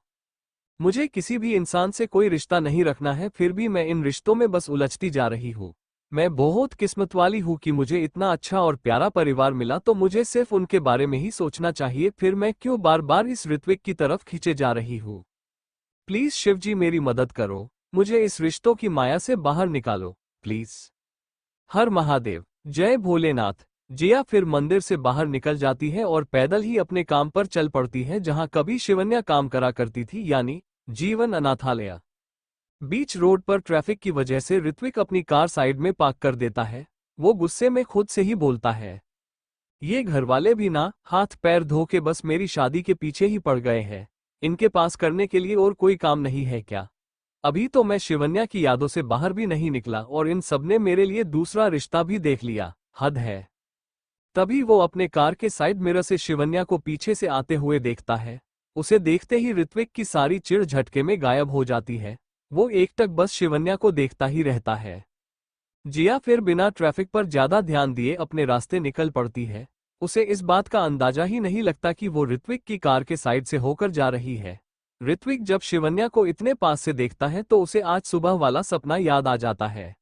मुझे किसी भी इंसान से कोई रिश्ता नहीं रखना है, फिर भी मैं इन रिश्तों में बस उलझती जा रही हूँ। मैं बहुत किस्मत वाली हूँ कि मुझे इतना अच्छा और प्यारा परिवार मिला, तो मुझे सिर्फ उनके बारे में ही सोचना चाहिए। फिर मैं क्यों बार बार इस ऋत्विक की तरफ खींचे जा रही हूँ? प्लीज शिवजी मेरी मदद करो, मुझे इस रिश्तों की माया से बाहर निकालो, प्लीज। हर महादेव, जय भोलेनाथ। जिया फिर मंदिर से बाहर निकल जाती है और पैदल ही अपने काम पर चल पड़ती है, जहां कभी शिवन्या काम करा करती थी, यानी जीवन अनाथालय। बीच रोड पर ट्रैफिक की वजह से ऋत्विक अपनी कार साइड में पार्क कर देता है। वो गुस्से में खुद से ही बोलता है, ये घरवाले भी ना हाथ पैर धो के बस मेरी शादी के पीछे ही पड़ गए हैं। इनके पास करने के लिए और कोई काम नहीं है क्या? अभी तो मैं शिवन्या की यादों से बाहर भी नहीं निकला और इन सबने मेरे लिए दूसरा रिश्ता भी देख लिया, हद है। तभी वो अपने कार के साइड मिरर से शिवन्या को पीछे से आते हुए देखता है। उसे देखते ही ऋत्विक की सारी चिढ़ झटके में गायब हो जाती है। वो एकटक बस शिवन्या को देखता ही रहता है। जिया फिर बिना ट्रैफिक पर ज्यादा ध्यान दिए अपने रास्ते निकल पड़ती है। उसे इस बात का अंदाजा ही नहीं लगता कि वो ऋत्विक की कार के साइड से होकर जा रही है। ऋत्विक जब शिवन्या को इतने पास से देखता है तो उसे आज सुबह वाला सपना याद आ जाता है।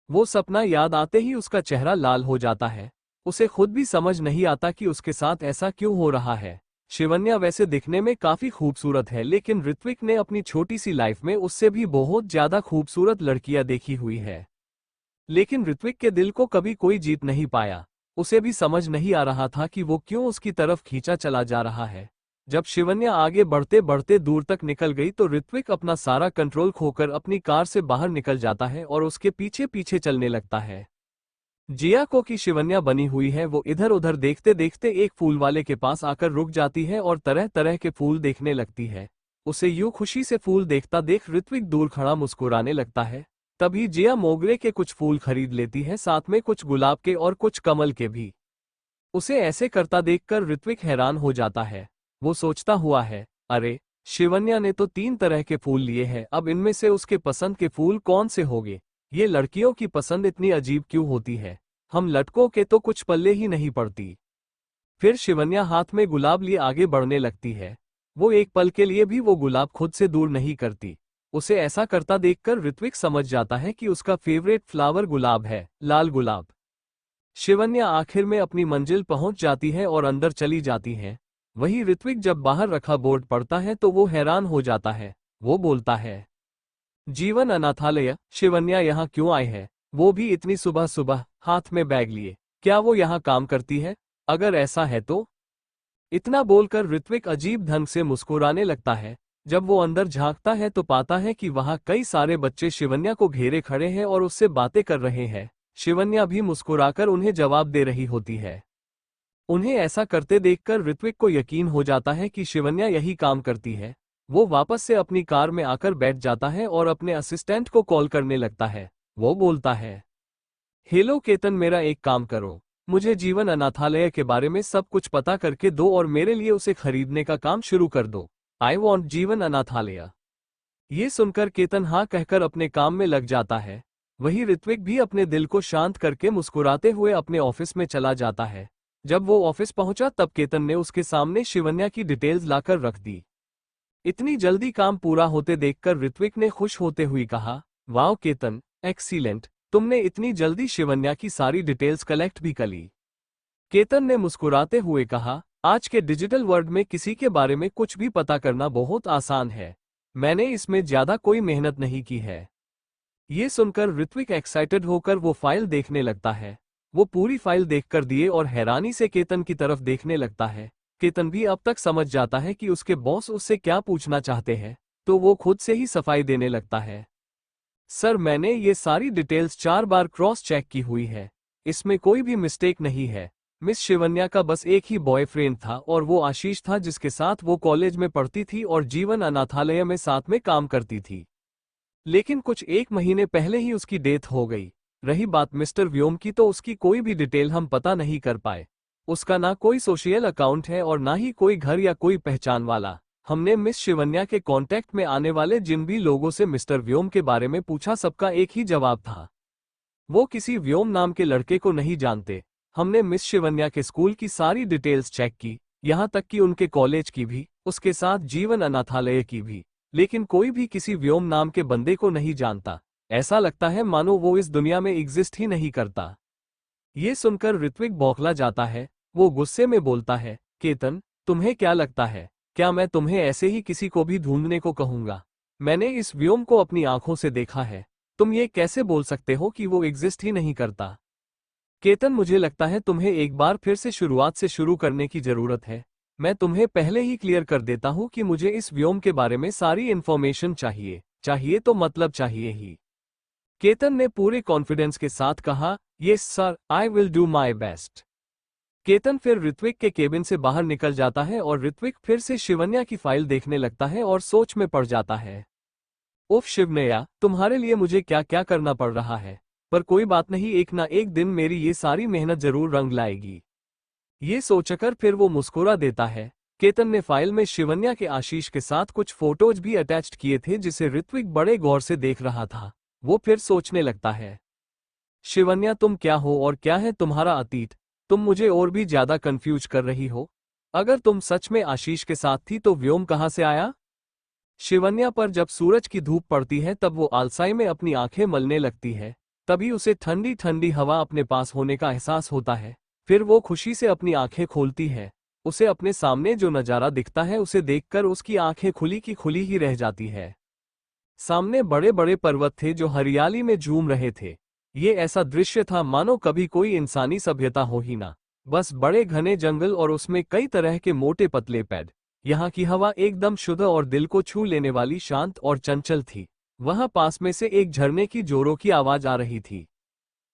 वो सपना याद आते ही उसका चेहरा लाल हो जाता है। उसे खुद भी समझ नहीं आता कि उसके साथ ऐसा क्यों हो रहा है। शिवन्या वैसे दिखने में काफी खूबसूरत है, लेकिन ऋत्विक ने अपनी छोटी सी लाइफ में उससे भी बहुत ज्यादा खूबसूरत लड़कियां देखी हुई है। लेकिन ऋत्विक के दिल को कभी कोई जीत नहीं पाया। उसे भी समझ नहीं आ रहा था कि वो क्यों उसकी तरफ खींचा चला जा रहा है। जब शिवन्या आगे बढ़ते बढ़ते दूर तक निकल गई तो ऋत्विक अपना सारा कंट्रोल खोकर अपनी कार से बाहर निकल जाता है और उसके पीछे पीछे चलने लगता है। जिया को की शिवन्या बनी हुई है, वो इधर उधर देखते देखते एक फूल वाले के पास आकर रुक जाती है और तरह तरह के फूल देखने लगती है। उसे यूं खुशी से फूल देखता देख ऋत्विक दूर खड़ा मुस्कुराने लगता है। तभी जिया मोगरे के कुछ फूल खरीद लेती है, साथ में कुछ गुलाब के और कुछ कमल के भी। उसे ऐसे करता देखकर ऋत्विक हैरान हो जाता है। वो सोचता हुआ है, अरे, शिवन्या ने तो 3 तरह के फूल लिए हैं, अब इनमें से उसके पसंद के फूल कौन से होंगे? ये लड़कियों की पसंद इतनी अजीब क्यों होती है? हम लड़कों के तो कुछ पल्ले ही नहीं पड़ती। फिर शिवन्या हाथ में गुलाब लिए आगे बढ़ने लगती है। वो एक पल के लिए भी वो गुलाब खुद से दूर नहीं करती। उसे ऐसा करता देखकर ऋत्विक समझ जाता है कि उसका फेवरेट फ्लावर गुलाब है, लाल गुलाब। शिवन्या आखिर में अपनी मंजिल पहुंच जाती है और अंदर चली जाती है। वही ऋत्विक जब बाहर रखा बोर्ड पढ़ता है तो वो हैरान हो जाता है। वो बोलता है, जीवन अनाथालय, शिवन्या यहाँ क्यों आई है? वो भी इतनी सुबह सुबह, हाथ में बैग लिए। क्या वो यहाँ काम करती है? अगर ऐसा है तो? इतना बोलकर ऋत्विक अजीब ढंग से मुस्कुराने लगता है। जब वो अंदर झांकता है तो पाता है कि वहां कई सारे बच्चे शिवन्या को घेरे खड़े हैं और उससे बातें कर रहे हैं। शिवन्या भी मुस्कुराकर उन्हें जवाब दे रही होती है। उन्हें ऐसा करते देखकर ऋत्विक को यकीन हो जाता है कि शिवन्या यही काम करती है। वो वापस से अपनी कार में आकर बैठ जाता है और अपने असिस्टेंट को कॉल करने लगता है। वो बोलता है, हेलो केतन, मेरा एक काम करो। मुझे जीवन अनाथालय के बारे में सब कुछ पता करके दो और मेरे लिए उसे खरीदने का काम शुरू कर दो। आई वॉन्ट जीवन अनाथालय। ये सुनकर केतन हाँ कहकर अपने काम में लग जाता है। वही ऋत्विक भी अपने दिल को शांत करके मुस्कुराते हुए अपने ऑफिस में चला जाता है। जब वो ऑफिस पहुंचा तब केतन ने उसके सामने शिवन्या की डिटेल्स लाकर रख दी। इतनी जल्दी काम पूरा होते देखकर ऋत्विक ने खुश होते हुए कहा, वाह केतन, एक्सीलेंट, तुमने इतनी जल्दी शिवन्या की सारी डिटेल्स कलेक्ट भी कर ली। केतन ने मुस्कुराते हुए कहा, आज के डिजिटल वर्ल्ड में किसी के बारे में कुछ भी पता करना बहुत आसान है। मैंने इसमें ज्यादा कोई मेहनत नहीं की है। ये सुनकर ऋत्विक एक्साइटेड होकर वो फाइल देखने लगता है। वो पूरी फाइल देखकर दिए और हैरानी से केतन की तरफ देखने लगता है। केतन भी अब तक समझ जाता है कि उसके बॉस उससे क्या पूछना चाहते हैं, तो वो खुद से ही सफाई देने लगता है। सर, मैंने ये सारी डिटेल्स 4 बार क्रॉस चेक की हुई है। इसमें कोई भी मिस्टेक नहीं है। मिस शिवन्या का बस एक ही बॉयफ्रेंड था और वो आशीष था, जिसके साथ वो कॉलेज में पढ़ती थी और जीवन अनाथालय में साथ में काम करती थी। लेकिन कुछ 1 महीने पहले ही उसकी डेथ हो गई। रही बात मिस्टर व्योम की, तो उसकी कोई भी डिटेल हम पता नहीं कर पाए। उसका ना कोई सोशल अकाउंट है और ना ही कोई घर या कोई पहचान वाला। हमने मिस शिवन्या के कांटेक्ट में आने वाले जिन भी लोगों से मिस्टर व्योम के बारे में पूछा, सबका एक ही जवाब था, वो किसी व्योम नाम के लड़के को नहीं जानते। हमने मिस शिवन्या के स्कूल की सारी डिटेल्स चेक की, यहाँ तक कि उनके कॉलेज की भी, उसके साथ जीवन अनाथालय की भी, लेकिन कोई भी किसी व्योम नाम के बंदे को नहीं जानता। ऐसा लगता है मानो वो इस दुनिया में एग्जिस्ट ही नहीं करता। ये सुनकर ऋत्विक बौखला जाता है। वो गुस्से में बोलता है, केतन, तुम्हें क्या लगता है, क्या मैं तुम्हें ऐसे ही किसी को भी ढूंढने को कहूंगा? मैंने इस व्योम को अपनी आंखों से देखा है। तुम ये कैसे बोल सकते हो कि वो एग्जिस्ट ही नहीं करता? केतन, मुझे लगता है तुम्हें एक बार फिर से शुरुआत से शुरू करने की जरूरत है। मैं तुम्हें पहले ही क्लियर कर देता हूं कि मुझे इस व्योम के बारे में सारी इन्फॉर्मेशन चाहिए। चाहिए तो मतलब चाहिए ही। केतन ने पूरे कॉन्फिडेंस के साथ कहा, yes sir, I will do my best. Ketan फिर ऋत्विक के केबिन से बाहर निकल जाता है और ऋत्विक फिर से शिवन्या की फाइल देखने लगता है और सोच में पड़ जाता है। उफ शिवन्या, तुम्हारे लिए मुझे क्या क्या करना पड़ रहा है, पर कोई बात नहीं, एक ना एक दिन मेरी ये सारी मेहनत जरूर रंग लाएगी। ये सोचकर फिर वो मुस्कुरा देता है। केतन ने फाइल में शिवन्या के आशीष के साथ कुछ फोटोज भी अटैच्ड किए थे, जिसे ऋत्विक बड़े गौर से देख रहा था। वो फिर सोचने लगता है, शिवन्या तुम क्या हो और क्या है तुम्हारा अतीत? तुम मुझे और भी ज्यादा कंफ्यूज कर रही हो। अगर तुम सच में आशीष के साथ थी तो व्योम कहां से आया? शिवन्या पर जब सूरज की धूप पड़ती है तब वो आलसाई में अपनी आंखें मलने लगती है। तभी उसे ठंडी ठंडी हवा अपने पास होने का एहसास होता है। फिर वो खुशी से अपनी आंखें खोलती है। उसे अपने सामने जो नजारा दिखता है उसे देखकर उसकी आंखें खुली की खुली ही रह जाती है। सामने बड़े बड़े पर्वत थे जो हरियाली में झूम रहे थे। ये ऐसा दृश्य था मानो कभी कोई इंसानी सभ्यता हो ही ना। बस बड़े घने जंगल और उसमें कई तरह के मोटे पतले पेड़। यहाँ की हवा एकदम शुद्ध और दिल को छू लेने वाली शांत और चंचल थी। वहां पास में से एक झरने की जोरों की आवाज आ रही थी।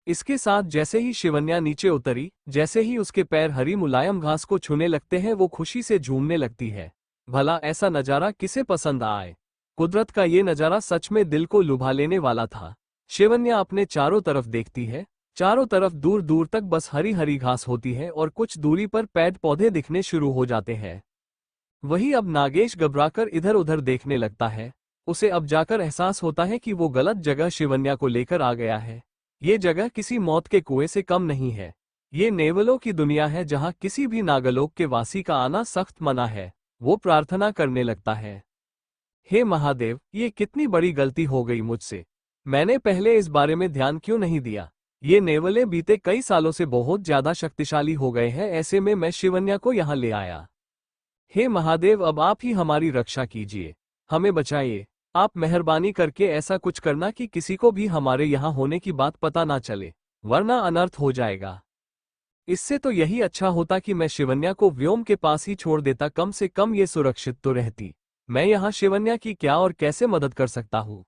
इसके साथ जैसे ही शिवन्या नीचे उतरी, जैसे ही उसके पैर हरी मुलायम घास को छूने लगते हैं, वो खुशी से झूमने लगती है। भला ऐसा नजारा किसे पसंद आए? कुदरत का ये नजारा सच में दिल को लुभा लेने वाला था। शिवन्या अपने चारों तरफ देखती है। चारों तरफ दूर दूर तक बस हरी हरी घास होती है और कुछ दूरी पर पेड़ पौधे दिखने शुरू हो जाते हैं। वही अब नागेश घबराकर इधर उधर देखने लगता है। उसे अब जाकर एहसास होता है कि वो गलत जगह शिवन्या को लेकर आ गया है। ये जगह किसी मौत के कुएं से कम नहीं है। ये नेवलों की दुनिया है जहां किसी भी नागलोक के वासी का आना सख्त मना है। वो प्रार्थना करने लगता है, हे महादेव, ये कितनी बड़ी गलती हो गई मुझसे। मैंने पहले इस बारे में ध्यान क्यों नहीं दिया? ये नेवले बीते कई सालों से बहुत ज्यादा शक्तिशाली हो गए हैं, ऐसे में मैं शिवन्या को यहाँ ले आया। हे महादेव, अब आप ही हमारी रक्षा कीजिए, हमें बचाइए। आप मेहरबानी करके ऐसा कुछ करना कि किसी को भी हमारे यहाँ होने की बात पता ना चले, वरना अनर्थ हो जाएगा। इससे तो यही अच्छा होता कि मैं शिवन्या को व्योम के पास ही छोड़ देता, कम से कम ये सुरक्षित तो रहती। मैं यहाँ शिवन्या की क्या और कैसे मदद कर सकता हूँ?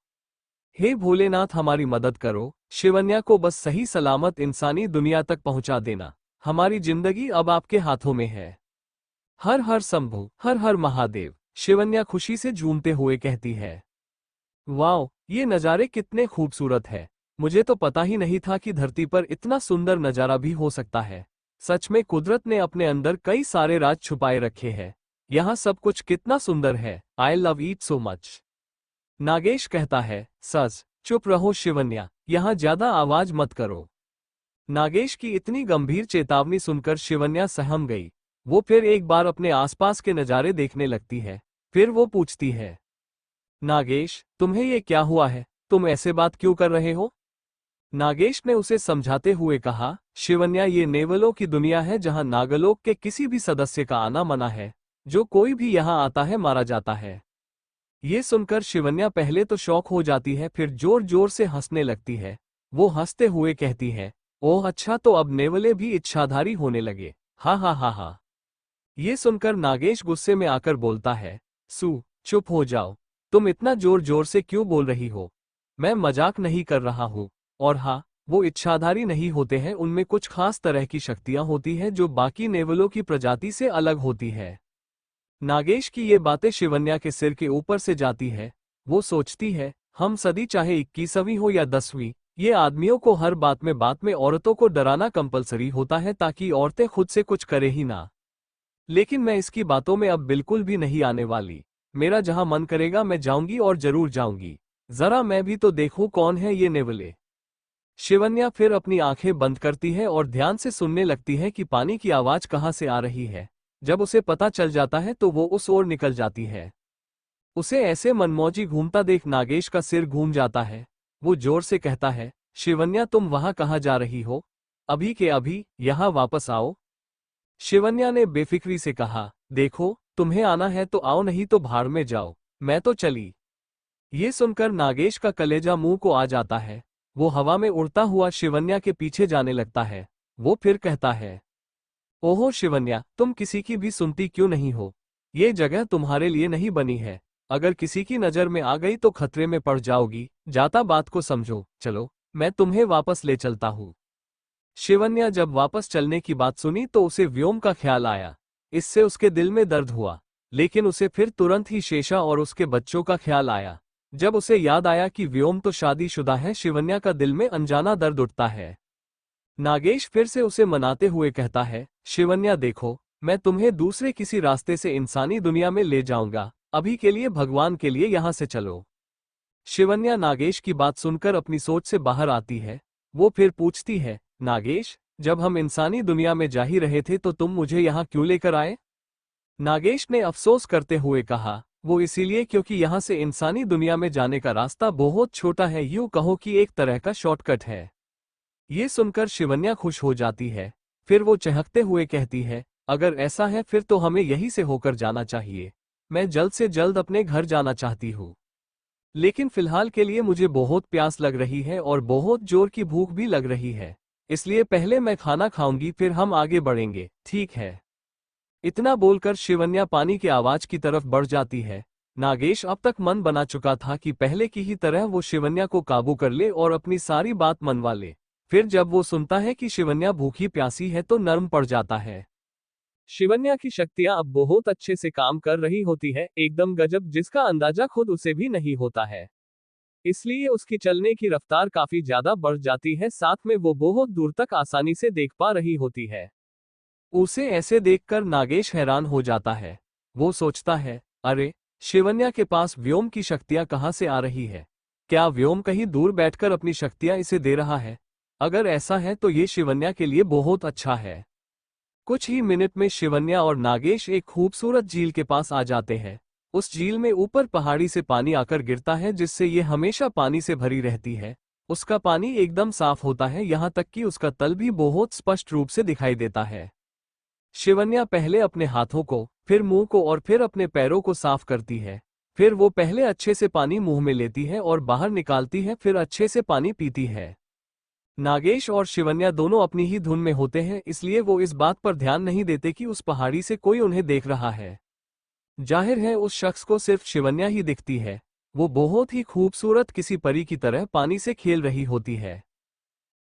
हे भोलेनाथ, हमारी मदद करो। शिवन्या को बस सही सलामत इंसानी दुनिया तक पहुँचा देना। हमारी जिंदगी अब आपके हाथों में है। हर हर शंभु, हर हर महादेव, शिवन्या खुशी से झूमते हुए कहती है। वाओ, ये नज़ारे कितने खूबसूरत है। मुझे तो पता ही नहीं था कि धरती पर इतना सुंदर नज़ारा भी हो सकता है। सच में कुदरत ने अपने अंदर कई सारे राज छुपाए रखे हैं। यहाँ सब कुछ कितना सुंदर है। I love it so much. Nagesh कहता है, सच चुप रहो शिवन्या, यहाँ ज्यादा आवाज मत करो। नागेश की इतनी गंभीर चेतावनी सुनकर शिवन्या सहम गई। वो फिर एक बार अपने आसपास के नज़ारे देखने लगती है। फिर वो पूछती है, नागेश, तुम्हें ये क्या हुआ है? तुम ऐसे बात क्यों कर रहे हो? नागेश ने उसे समझाते हुए कहा, शिवन्या, ये नेवलों की दुनिया है जहां नागलोक के किसी भी सदस्य का आना मना है। जो कोई भी यहां आता है मारा जाता है। ये सुनकर शिवन्या पहले तो शौक हो जाती है, फिर जोर जोर से हंसने लगती है। वो हंसते हुए कहती है, ओह अच्छा, तो अब नेवले भी इच्छाधारी होने लगे। हा हा हा हा। ये सुनकर नागेश गुस्से में आकर बोलता है, चुप हो जाओ। तुम इतना जोर जोर से क्यों बोल रही हो? मैं मजाक नहीं कर रहा हूँ। और हाँ, वो इच्छाधारी नहीं होते हैं, उनमें कुछ खास तरह की शक्तियां होती हैं जो बाकी नेवलों की प्रजाति से अलग होती है। नागेश की ये बातें शिवन्या के सिर के ऊपर से जाती है। वो सोचती है, हम सदी चाहे 21वीं हो या 10वीं, ये आदमियों को हर बात में औरतों को डराना कंपलसरी होता है ताकि औरतें खुद से कुछ करें ही ना। लेकिन मैं इसकी बातों में अब बिल्कुल भी नहीं आने वाली। मेरा जहां मन करेगा मैं जाऊंगी और जरूर जाऊंगी। जरा मैं भी तो देखूं कौन है ये नेवले। शिवन्या फिर अपनी आंखें बंद करती है और ध्यान से सुनने लगती है कि पानी की आवाज कहाँ से आ रही है। जब उसे पता चल जाता है तो वो उस ओर निकल जाती है। उसे ऐसे मनमौजी घूमता देख नागेश का सिर घूम जाता है। वो जोर से कहता है, शिवन्या, तुम वहां कहाँ जा रही हो? अभी के अभी यहाँ वापस आओ। शिवन्या ने बेफिक्री से कहा, देखो, तुम्हें आना है तो आओ, नहीं तो भाड़ में जाओ। मैं तो चली। ये सुनकर नागेश का कलेजा मुंह को आ जाता है। वो हवा में उड़ता हुआ शिवन्या के पीछे जाने लगता है। वो फिर कहता है, ओहो शिवन्या, तुम किसी की भी सुनती क्यों नहीं हो? ये जगह तुम्हारे लिए नहीं बनी है। अगर किसी की नजर में आ गई तो खतरे में पड़ जाओगी। जाता बात को समझो। चलो, मैं तुम्हें वापस ले चलता हूँ। शिवन्या जब वापस चलने की बात सुनी तो उसे व्योम का ख्याल आया। इससे उसके दिल में दर्द हुआ। लेकिन उसे फिर तुरंत ही शेषा और उसके बच्चों का ख्याल आया। जब उसे याद आया कि व्योम तो शादीशुदा है, शिवन्या का दिल में अनजाना दर्द उठता है। नागेश फिर से उसे मनाते हुए कहता है, शिवन्या देखो, मैं तुम्हें दूसरे किसी रास्ते से इंसानी दुनिया में ले जाऊंगा। अभी के लिए भगवान के लिए यहां से चलो। शिवन्या नागेश की बात सुनकर अपनी सोच से बाहर आती है। वो फिर पूछती है, नागेश, जब हम इंसानी दुनिया में जा ही रहे थे तो तुम मुझे यहाँ क्यों लेकर आए? नागेश ने अफसोस करते हुए कहा, वो इसीलिए क्योंकि यहाँ से इंसानी दुनिया में जाने का रास्ता बहुत छोटा है, यूं कहो कि एक तरह का शॉर्टकट है। ये सुनकर शिवन्या खुश हो जाती है। फिर वो चहकते हुए कहती है, अगर ऐसा है फिर तो हमें यहीं से होकर जाना चाहिए। मैं जल्द से जल्द अपने घर जाना चाहती हूँ। लेकिन फिलहाल के लिए मुझे बहुत प्यास लग रही है और बहुत जोर की भूख भी लग रही है। इसलिए पहले मैं खाना खाऊंगी, फिर हम आगे बढ़ेंगे, ठीक है? इतना बोलकर शिवन्या पानी की आवाज की तरफ बढ़ जाती है। नागेश अब तक मन बना चुका था कि पहले की ही तरह वो शिवन्या को काबू कर ले और अपनी सारी बात मनवा ले। फिर जब वो सुनता है कि शिवन्या भूखी प्यासी है तो नर्म पड़ जाता है। शिवन्या की शक्तियां अब बहुत अच्छे से काम कर रही होती है, एकदम गजब, जिसका अंदाजा खुद उसे भी नहीं होता है। इसलिए उसकी चलने की रफ्तार काफी ज्यादा बढ़ जाती है, साथ में वो बहुत दूर तक आसानी से देख पा रही होती है। उसे ऐसे देखकर नागेश हैरान हो जाता है। वो सोचता है, अरे, शिवन्या के पास व्योम की शक्तियां कहाँ से आ रही है? क्या व्योम कहीं दूर बैठकर अपनी शक्तियां इसे दे रहा है? अगर ऐसा है तो ये शिवन्या के लिए बहुत अच्छा है। कुछ ही मिनट में शिवन्या और नागेश एक खूबसूरत झील के पास आ जाते हैं। उस झील में ऊपर पहाड़ी से पानी आकर गिरता है, जिससे ये हमेशा पानी से भरी रहती है। उसका पानी एकदम साफ होता है, यहाँ तक कि उसका तल भी बहुत स्पष्ट रूप से दिखाई देता है। शिवन्या पहले अपने हाथों को, फिर मुंह को और फिर अपने पैरों को साफ करती है। फिर वो पहले अच्छे से पानी मुंह में लेती है और बाहर निकालती है, फिर अच्छे से पानी पीती है। नागेश और शिवन्या दोनों अपनी ही धुन में होते हैं, इसलिए वो इस बात पर ध्यान नहीं देते कि उस पहाड़ी से कोई उन्हें देख रहा है। जाहिर है उस शख्स को सिर्फ शिवन्या ही दिखती है। वो बहुत ही खूबसूरत किसी परी की तरह पानी से खेल रही होती है।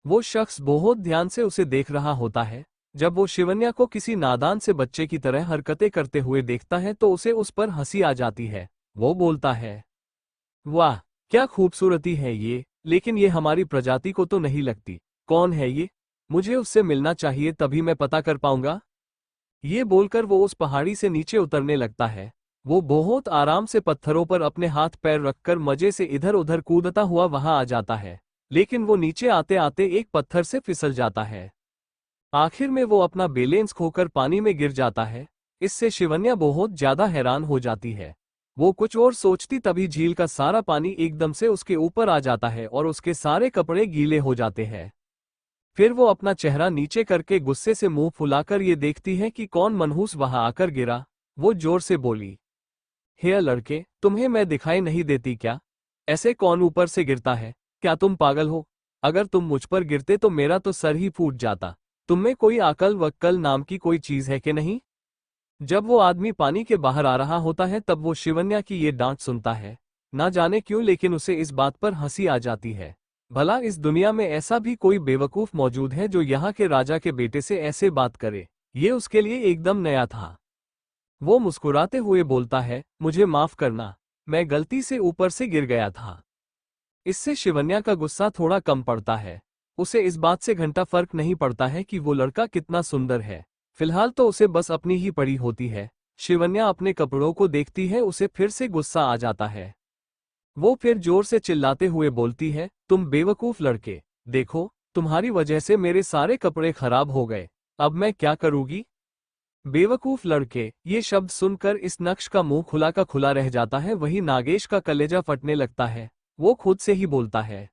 वो शख्स बहुत ध्यान से उसे देख रहा होता है। जब वो शिवन्या को किसी नादान से बच्चे की तरह हरकतें करते हुए देखता है तो उसे उस पर हंसी आ जाती है। वो बोलता है, वाह, क्या खूबसूरती है ये, लेकिन ये हमारी प्रजाति को तो नहीं लगती। कौन है ये? मुझे उससे मिलना चाहिए, तभी मैं पता कर पाऊंगा। ये बोलकर वो उस पहाड़ी से नीचे उतरने लगता है। वो बहुत आराम से पत्थरों पर अपने हाथ पैर रखकर मजे से इधर उधर कूदता हुआ वहां आ जाता है। लेकिन वो नीचे आते आते एक पत्थर से फिसल जाता है। आखिर में वो अपना बैलेंस खोकर पानी में गिर जाता है। इससे शिवन्या बहुत ज्यादा हैरान हो जाती है। वो कुछ और सोचती तभी झील का सारा पानी एकदम से उसके ऊपर आ जाता है और उसके सारे कपड़े गीले हो जाते हैं। फिर वो अपना चेहरा नीचे करके गुस्से से मुंह फुलाकर ये देखती है कि कौन मनहूस वहां आकर गिरा। वो जोर से बोली, हे लड़के, तुम्हें मैं दिखाई नहीं देती क्या? ऐसे कौन ऊपर से गिरता है? क्या तुम पागल हो? अगर तुम मुझ पर गिरते तो मेरा तो सर ही फूट जाता। तुम में कोई अकल वक्कल नाम की कोई चीज है कि नहीं? जब वो आदमी पानी के बाहर आ रहा होता है तब वो शिवन्या की ये डांट सुनता है। ना जाने क्यों लेकिन उसे इस बात पर हंसी आ जाती है। भला इस दुनिया में ऐसा भी कोई बेवकूफ मौजूद है जो यहाँ के राजा के बेटे से ऐसे बात करे? ये उसके लिए एकदम नया था। वो मुस्कुराते हुए बोलता है, मुझे माफ करना, मैं गलती से ऊपर से गिर गया था। इससे शिवन्या का गुस्सा थोड़ा कम पड़ता है। उसे इस बात से घंटा फर्क नहीं पड़ता है कि वो लड़का कितना सुंदर है। फिलहाल तो उसे बस अपनी ही पड़ी होती है। शिवन्या अपने कपड़ों को देखती है, उसे फिर से गुस्सा आ जाता है। वो फिर जोर से चिल्लाते हुए बोलती है, तुम बेवकूफ लड़के, देखो, तुम्हारी वजह से मेरे सारे कपड़े खराब हो गए। अब मैं क्या करूंगी? बेवकूफ लड़के, ये शब्द सुनकर इस नक्श का मुंह खुला का खुला रह जाता है। वही नागेश का कलेजा फटने लगता है। वो खुद से ही बोलता है,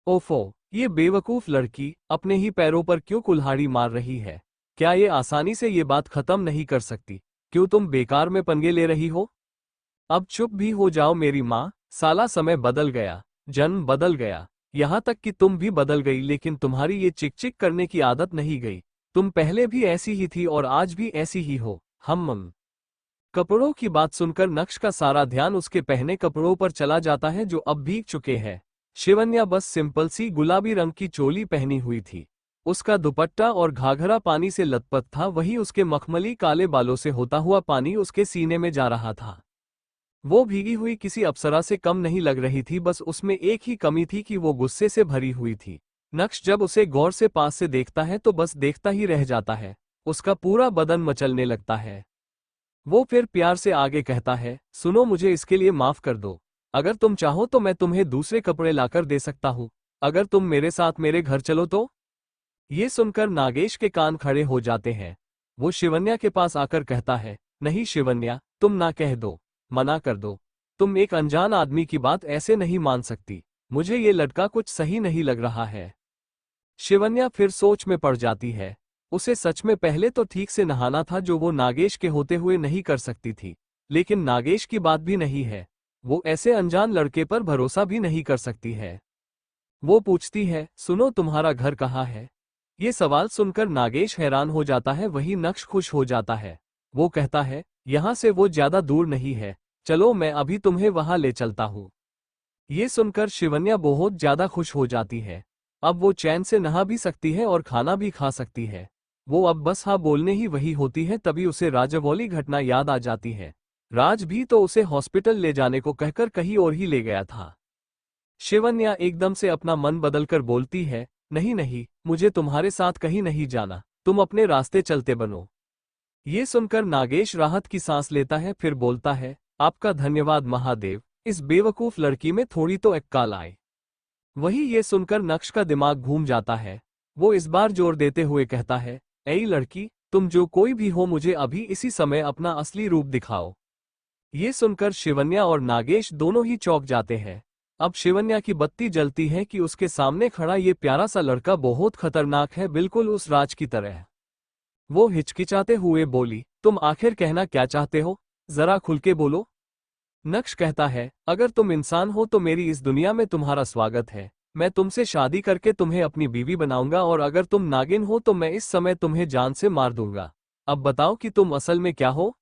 ओफो, ये बेवकूफ लड़की अपने ही पैरों पर क्यों कुल्हाड़ी मार रही है? क्या ये आसानी से ये बात खत्म नहीं कर सकती? क्यों तुम बेकार में पंगे ले रही हो? अब चुप भी हो जाओ मेरी माँ। साला समय बदल गया, जन्म बदल गया, यहाँ तक कि तुम भी बदल गई, लेकिन तुम्हारी ये चिक चिक करने की आदत नहीं गई। तुम पहले भी ऐसी ही थी और आज भी ऐसी ही हो। हम कपड़ों की बात सुनकर नक्श का सारा ध्यान उसके पहने कपड़ों पर चला जाता है जो अब भीग चुके हैं। शिवन्या बस सिंपल सी गुलाबी रंग की चोली पहनी हुई थी। उसका दुपट्टा और घाघरा पानी से लथपथ था, वही उसके मखमली काले बालों से होता हुआ पानी उसके सीने में जा रहा था। वो भीगी हुई किसी अप्सरा से कम नहीं लग रही थी, बस उसमें एक ही कमी थी कि वो गुस्से से भरी हुई थी। नक्श जब उसे गौर से पास से देखता है तो बस देखता ही रह जाता है। उसका पूरा बदन मचलने लगता है। वो फिर प्यार से आगे कहता है, सुनो, मुझे इसके लिए माफ कर दो। अगर तुम चाहो तो मैं तुम्हें दूसरे कपड़े लाकर दे सकता हूँ। अगर तुम मेरे साथ मेरे घर चलो तो। ये सुनकर नागेश के कान खड़े हो जाते हैं। वो शिवन्या के पास आकर कहता है, नहीं शिवन्या, तुम ना कह दो, मना कर दो। तुम एक अनजान आदमी की बात ऐसे नहीं मान सकती। मुझे ये लड़का कुछ सही नहीं लग रहा है। शिवन्या फिर सोच में पड़ जाती है। उसे सच में पहले तो ठीक से नहाना था, जो वो नागेश के होते हुए नहीं कर सकती थी। लेकिन नागेश की बात भी नहीं है। वो ऐसे अनजान लड़के पर भरोसा भी नहीं कर सकती है। वो पूछती है, सुनो, तुम्हारा घर कहाँ है? ये सवाल सुनकर नागेश हैरान हो जाता है, वही नक्श खुश हो जाता है। वो कहता है, यहाँ से वो ज्यादा दूर नहीं है, चलो मैं अभी तुम्हें वहां ले चलता हूँ। ये सुनकर शिवन्या बहुत ज्यादा खुश हो जाती है। अब वो चैन से नहा भी सकती है और खाना भी खा सकती है। वो अब बस हाँ बोलने ही वही होती है, तभी उसे राजवौली घटना याद आ जाती है। राज भी तो उसे हॉस्पिटल ले जाने को कहकर कहीं और ही ले गया था। शिवन्या एकदम से अपना मन बदलकर बोलती है, नहीं नहीं, मुझे तुम्हारे साथ कहीं नहीं जाना, तुम अपने रास्ते चलते बनो। ये सुनकर नागेश राहत की सांस लेता है, फिर बोलता है, आपका धन्यवाद महादेव, इस बेवकूफ लड़की में थोड़ी तो अक्ल आए। वही ये सुनकर नक्श का दिमाग घूम जाता है। वो इस बार जोर देते हुए कहता है, ऐ लड़की, तुम जो कोई भी हो, मुझे अभी इसी समय अपना असली रूप दिखाओ। ये सुनकर शिवन्या और नागेश दोनों ही चौंक जाते हैं। अब शिवन्या की बत्ती जलती है कि उसके सामने खड़ा ये प्यारा सा लड़का बहुत खतरनाक है, बिल्कुल उस राज की तरह। वो हिचकिचाते हुए बोली, तुम आखिर कहना क्या चाहते हो? जरा खुल के बोलो। नक्श कहता है, अगर तुम इंसान हो तो मेरी इस दुनिया में तुम्हारा स्वागत है। मैं तुमसे शादी करके तुम्हें अपनी बीवी बनाऊंगा, और अगर तुम नागिन हो तो मैं इस समय तुम्हें जान से मार दूंगा। अब बताओ कि तुम असल में क्या हो?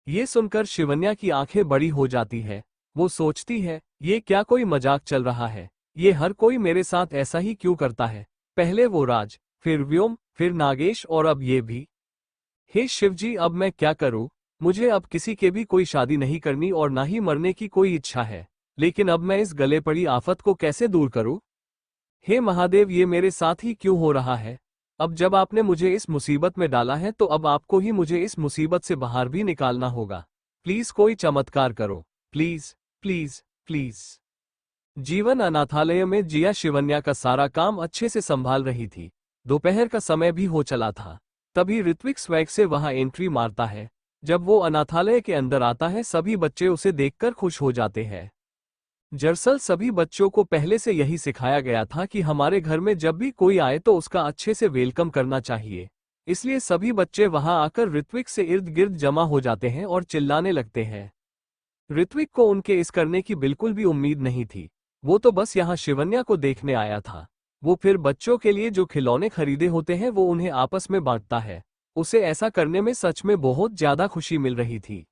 ये सुनकर शिवन्या की आंखें बड़ी हो जाती है। वो सोचती है, ये क्या कोई मजाक चल रहा है? ये हर कोई मेरे साथ ऐसा ही क्यों करता है? पहले वो राज, फिर व्योम, फिर नागेश और अब ये भी। हे शिवजी, अब मैं क्या करूं? मुझे अब किसी के भी कोई शादी नहीं करनी और ना ही मरने की कोई इच्छा है। लेकिन अब मैं इस गले पड़ी आफत को कैसे दूर करूं? हे महादेव, ये मेरे साथ ही क्यों हो रहा है? अब जब आपने मुझे इस मुसीबत में डाला है तो अब आपको ही मुझे इस मुसीबत से बाहर भी निकालना होगा। प्लीज कोई चमत्कार करो, प्लीज, प्लीज, प्लीज। जीवन अनाथालय में जिया शिवन्या का सारा काम अच्छे से संभाल रही थी। दोपहर का समय भी हो चला था। तभी ऋत्विक स्वैग से वहां एंट्री मारता है। जब वो अनाथालय के अंदर आता है सभी बच्चे उसे देखकर खुश हो जाते हैं। दरअसल सभी बच्चों को पहले से यही सिखाया गया था कि हमारे घर में जब भी कोई आए तो उसका अच्छे से वेलकम करना चाहिए। इसलिए सभी बच्चे वहां आकर ऋत्विक से इर्द गिर्द जमा हो जाते हैं और चिल्लाने लगते हैं। ऋत्विक को उनके इस करने की बिल्कुल भी उम्मीद नहीं थी। वो तो बस यहाँ शिवन्या को देखने आया था। वो फिर बच्चों के लिए जो खिलौने खरीदे होते हैं वो उन्हें आपस में बांटता है। उसे ऐसा करने में सच में बहुत ज्यादा खुशी मिल रही थी।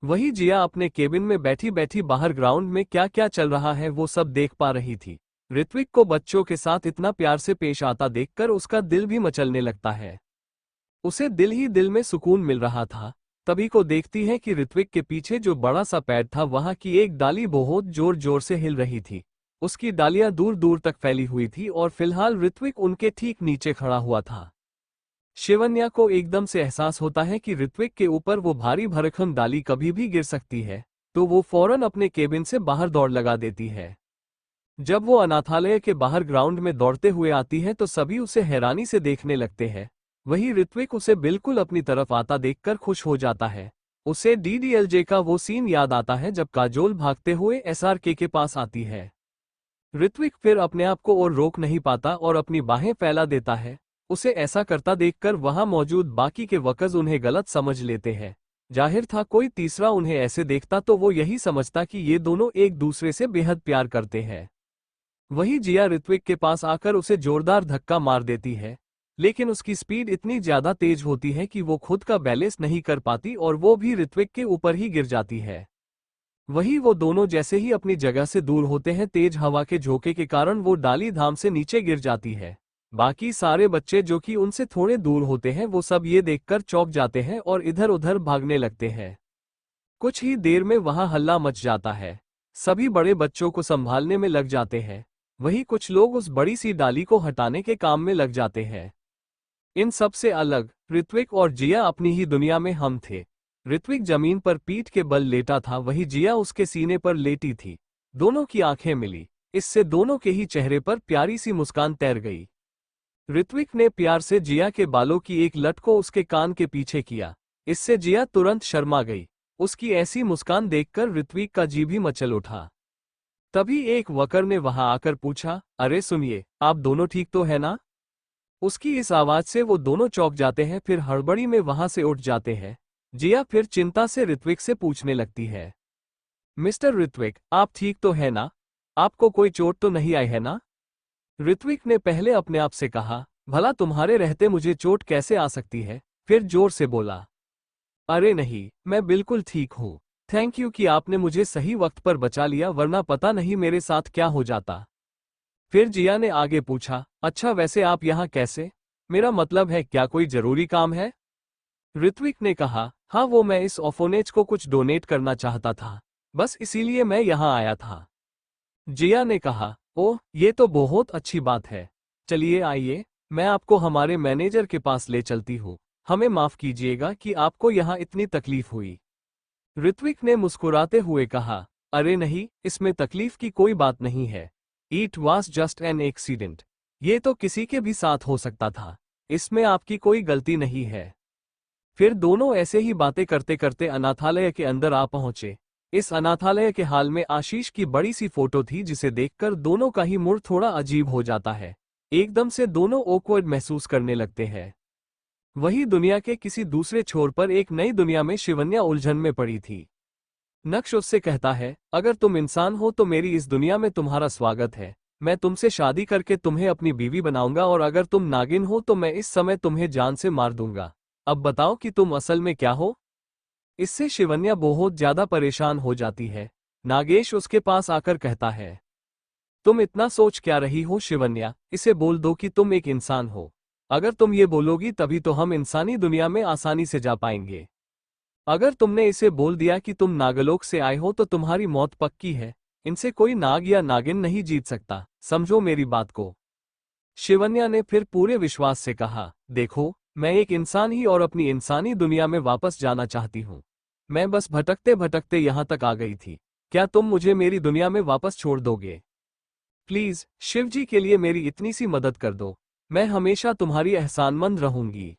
वही जिया अपने केबिन में बैठी बैठी बाहर ग्राउंड में क्या क्या चल रहा है वो सब देख पा रही थी। ऋत्विक को बच्चों के साथ इतना प्यार से पेश आता देखकर उसका दिल भी मचलने लगता है। उसे दिल ही दिल में सुकून मिल रहा था। तभी को देखती है कि ऋत्विक के पीछे जो बड़ा सा पेड़ था वहां की एक डाली बहुत जोर जोर से हिल रही थी। उसकी डालियां दूर दूर तक फैली हुई थी और फिलहाल ऋत्विक उनके ठीक नीचे खड़ा हुआ था। शिवन्या को एकदम से एहसास होता है कि ऋत्विक के ऊपर वो भारी भरकम डाली कभी भी गिर सकती है, तो वो फौरन अपने केबिन से बाहर दौड़ लगा देती है। जब वो अनाथालय के बाहर ग्राउंड में दौड़ते हुए आती है तो सभी उसे हैरानी से देखने लगते हैं। वही ऋत्विक उसे बिल्कुल अपनी तरफ आता देखकर खुश हो जाता है। उसे डीडीएलजे का वो सीन याद आता है जब काजोल भागते हुए एसआरके के पास आती है। ऋत्विक फिर अपने आप को और रोक नहीं पाता और अपनी बाहें फैला देता है। उसे ऐसा करता देखकर वहां मौजूद बाकी के वकज उन्हें गलत समझ लेते हैं। जाहिर था कोई तीसरा उन्हें ऐसे देखता तो वो यही समझता कि ये दोनों एक दूसरे से बेहद प्यार करते हैं। वही जिया ऋत्विक के पास आकर उसे जोरदार धक्का मार देती है, लेकिन उसकी स्पीड इतनी ज्यादा तेज होती है कि वो खुद का बैलेंस नहीं कर पाती और वो भी ऋत्विक के ऊपर ही गिर जाती है। वही वो दोनों जैसे ही अपनी जगह से दूर होते हैं तेज हवा के झोंके के कारण वो डाली धाम से नीचे गिर जाती है। बाकी सारे बच्चे जो कि उनसे थोड़े दूर होते हैं वो सब ये देखकर चौंक जाते हैं और इधर उधर भागने लगते हैं। कुछ ही देर में वहां हल्ला मच जाता है। सभी बड़े बच्चों को संभालने में लग जाते हैं। वही कुछ लोग उस बड़ी सी डाली को हटाने के काम में लग जाते हैं। इन सब से अलग ऋत्विक और जिया अपनी ही दुनिया में हम थे। ऋत्विक जमीन पर पीठ के बल लेटा था, वही जिया उसके सीने पर लेटी थी। दोनों की आंखें मिली। इससे दोनों के ही चेहरे पर प्यारी सी मुस्कान तैर गई। ऋत्विक ने प्यार से जिया के बालों की एक लट को उसके कान के पीछे किया। इससे जिया तुरंत शर्मा गई। उसकी ऐसी मुस्कान देखकर ऋत्विक का जी भी मचल उठा। तभी एक वकर ने वहां आकर पूछा, अरे सुनिए, आप दोनों ठीक तो है ना? उसकी इस आवाज से वो दोनों चौंक जाते हैं, फिर हड़बड़ी में वहां से उठ जाते हैं। जिया फिर चिंता से ऋत्विक से पूछने लगती है, मिस्टर ऋत्विक, आप ठीक तो है ना? आपको कोई चोट तो नहीं आई है ना? ऋत्विक ने पहले अपने आप से कहा, भला तुम्हारे रहते मुझे चोट कैसे आ सकती है? फिर जोर से बोला, अरे नहीं, मैं बिल्कुल ठीक हूँ। थैंक यू कि आपने मुझे सही वक्त पर बचा लिया, वरना पता नहीं मेरे साथ क्या हो जाता। फिर जिया ने आगे पूछा, अच्छा वैसे आप यहाँ कैसे? मेरा मतलब है क्या कोई जरूरी काम है? ऋत्विक ने कहा, हाँ वो मैं इस ऑर्फनेज को कुछ डोनेट करना चाहता था, बस इसीलिए मैं यहाँ आया था। जिया ने कहा, ओह ये तो बहुत अच्छी बात है। चलिए आइए, मैं आपको हमारे मैनेजर के पास ले चलती हूँ। हमें माफ कीजिएगा कि आपको यहाँ इतनी तकलीफ हुई। ऋत्विक ने मुस्कुराते हुए कहा, अरे नहीं, इसमें तकलीफ की कोई बात नहीं है। It was just an accident. ये तो किसी के भी साथ हो सकता था। इसमें आपकी कोई गलती नहीं है। फिर दोनों ऐसे ही बातें करते करते अनाथालय के अंदर आ पहुंचे। इस अनाथालय के हाल में आशीष की बड़ी सी फोटो थी जिसे देखकर दोनों का ही मूड थोड़ा अजीब हो जाता है। एकदम से दोनों ऑकवर्ड महसूस करने लगते हैं। वही दुनिया के किसी दूसरे छोर पर एक नई दुनिया में शिवन्या उलझन में पड़ी थी। नक्श उससे कहता है, अगर तुम इंसान हो तो मेरी इस दुनिया में तुम्हारा स्वागत है। मैं तुमसे शादी करके तुम्हें अपनी बीवी बनाऊंगा, और अगर तुम नागिन हो तो मैं इस समय तुम्हें जान से मार दूंगा। अब बताओ कि तुम असल में क्या हो? इससे शिवन्या बहुत ज्यादा परेशान हो जाती है। नागेश उसके पास आकर कहता है, तुम इतना सोच क्या रही हो शिवन्या? इसे बोल दो कि तुम एक इंसान हो। अगर तुम ये बोलोगी तभी तो हम इंसानी दुनिया में आसानी से जा पाएंगे। अगर तुमने इसे बोल दिया कि तुम नागलोक से आए हो तो तुम्हारी मौत पक्की है। इनसे कोई नाग या नागिन नहीं जीत सकता, समझो मेरी बात को। शिवन्या ने फिर पूरे विश्वास से कहा, देखो, मैं एक इंसान ही और अपनी इंसानी दुनिया में वापस जाना चाहती हूँ। मैं बस भटकते भटकते यहाँ तक आ गई थी। क्या तुम मुझे मेरी दुनिया में वापस छोड़ दोगे? प्लीज शिव जी के लिए मेरी इतनी सी मदद कर दो, मैं हमेशा तुम्हारी एहसानमंद रहूंगी।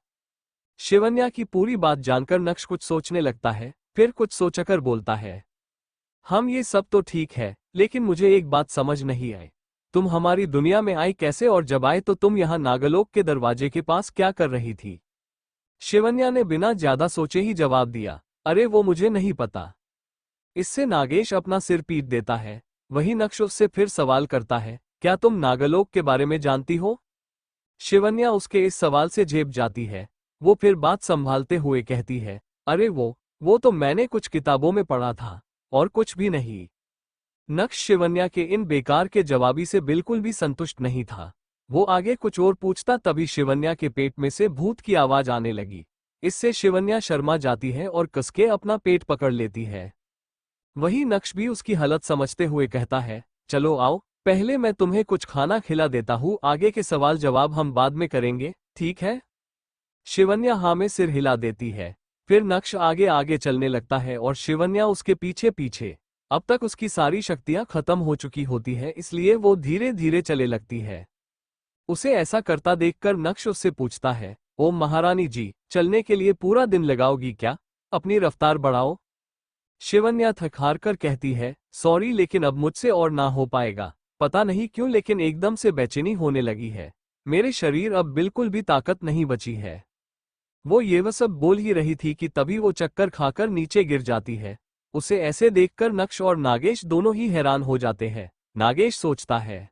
शिवन्या की पूरी बात जानकर नक्श कुछ सोचने लगता है, फिर कुछ सोचकर बोलता है, हम ये सब तो ठीक है, लेकिन मुझे एक बात समझ नहीं आई। तुम हमारी दुनिया में आई कैसे, और जब आए तो तुम यहाँ नागलोक के दरवाजे के पास क्या कर रही थी? शिवन्या ने बिना ज्यादा सोचे ही जवाब दिया, अरे वो मुझे नहीं पता। इससे नागेश अपना सिर पीट देता है। वही नक्श उससे फिर सवाल करता है, क्या तुम नागलोक के बारे में जानती हो? शिवन्या उसके इस सवाल से झेप जाती है। वो फिर बात संभालते हुए कहती है, अरे वो तो मैंने कुछ किताबों में पढ़ा था, और कुछ भी नहीं। नक्श शिवन्या के इन बेकार के जवाबी से बिल्कुल भी संतुष्ट नहीं था। वो आगे कुछ और पूछता, तभी शिवन्या के पेट में से भूत की आवाज आने लगी। इससे शिवन्या शर्मा जाती है और कसके अपना पेट पकड़ लेती है। वही नक्श भी उसकी हालत समझते हुए कहता है, चलो आओ, पहले मैं तुम्हें कुछ खाना खिला देता हूँ, आगे के सवाल जवाब हम बाद में करेंगे, ठीक है? शिवन्या हाँ में सिर हिला देती है। फिर नक्श आगे आगे चलने लगता है और शिवन्या उसके पीछे पीछे। अब तक उसकी सारी शक्तियां खत्म हो चुकी होती है, इसलिए वो धीरे धीरे चले लगती है। उसे ऐसा करता देखकर नक्श उससे पूछता है, ओम महारानी जी, चलने के लिए पूरा दिन लगाओगी क्या? अपनी रफ्तार बढ़ाओ। शिवन्या थक हार कर कहती है, सॉरी लेकिन अब मुझसे और ना हो पाएगा। पता नहीं क्यों लेकिन एकदम से बेचैनी होने लगी है। मेरे शरीर अब बिल्कुल भी ताकत नहीं बची है। वो ये वह सब बोल ही रही थी कि तभी वो चक्कर खाकर नीचे गिर जाती है। उसे ऐसे देखकर नक्श और नागेश दोनों ही हैरान हो जाते हैं। नागेश सोचता है,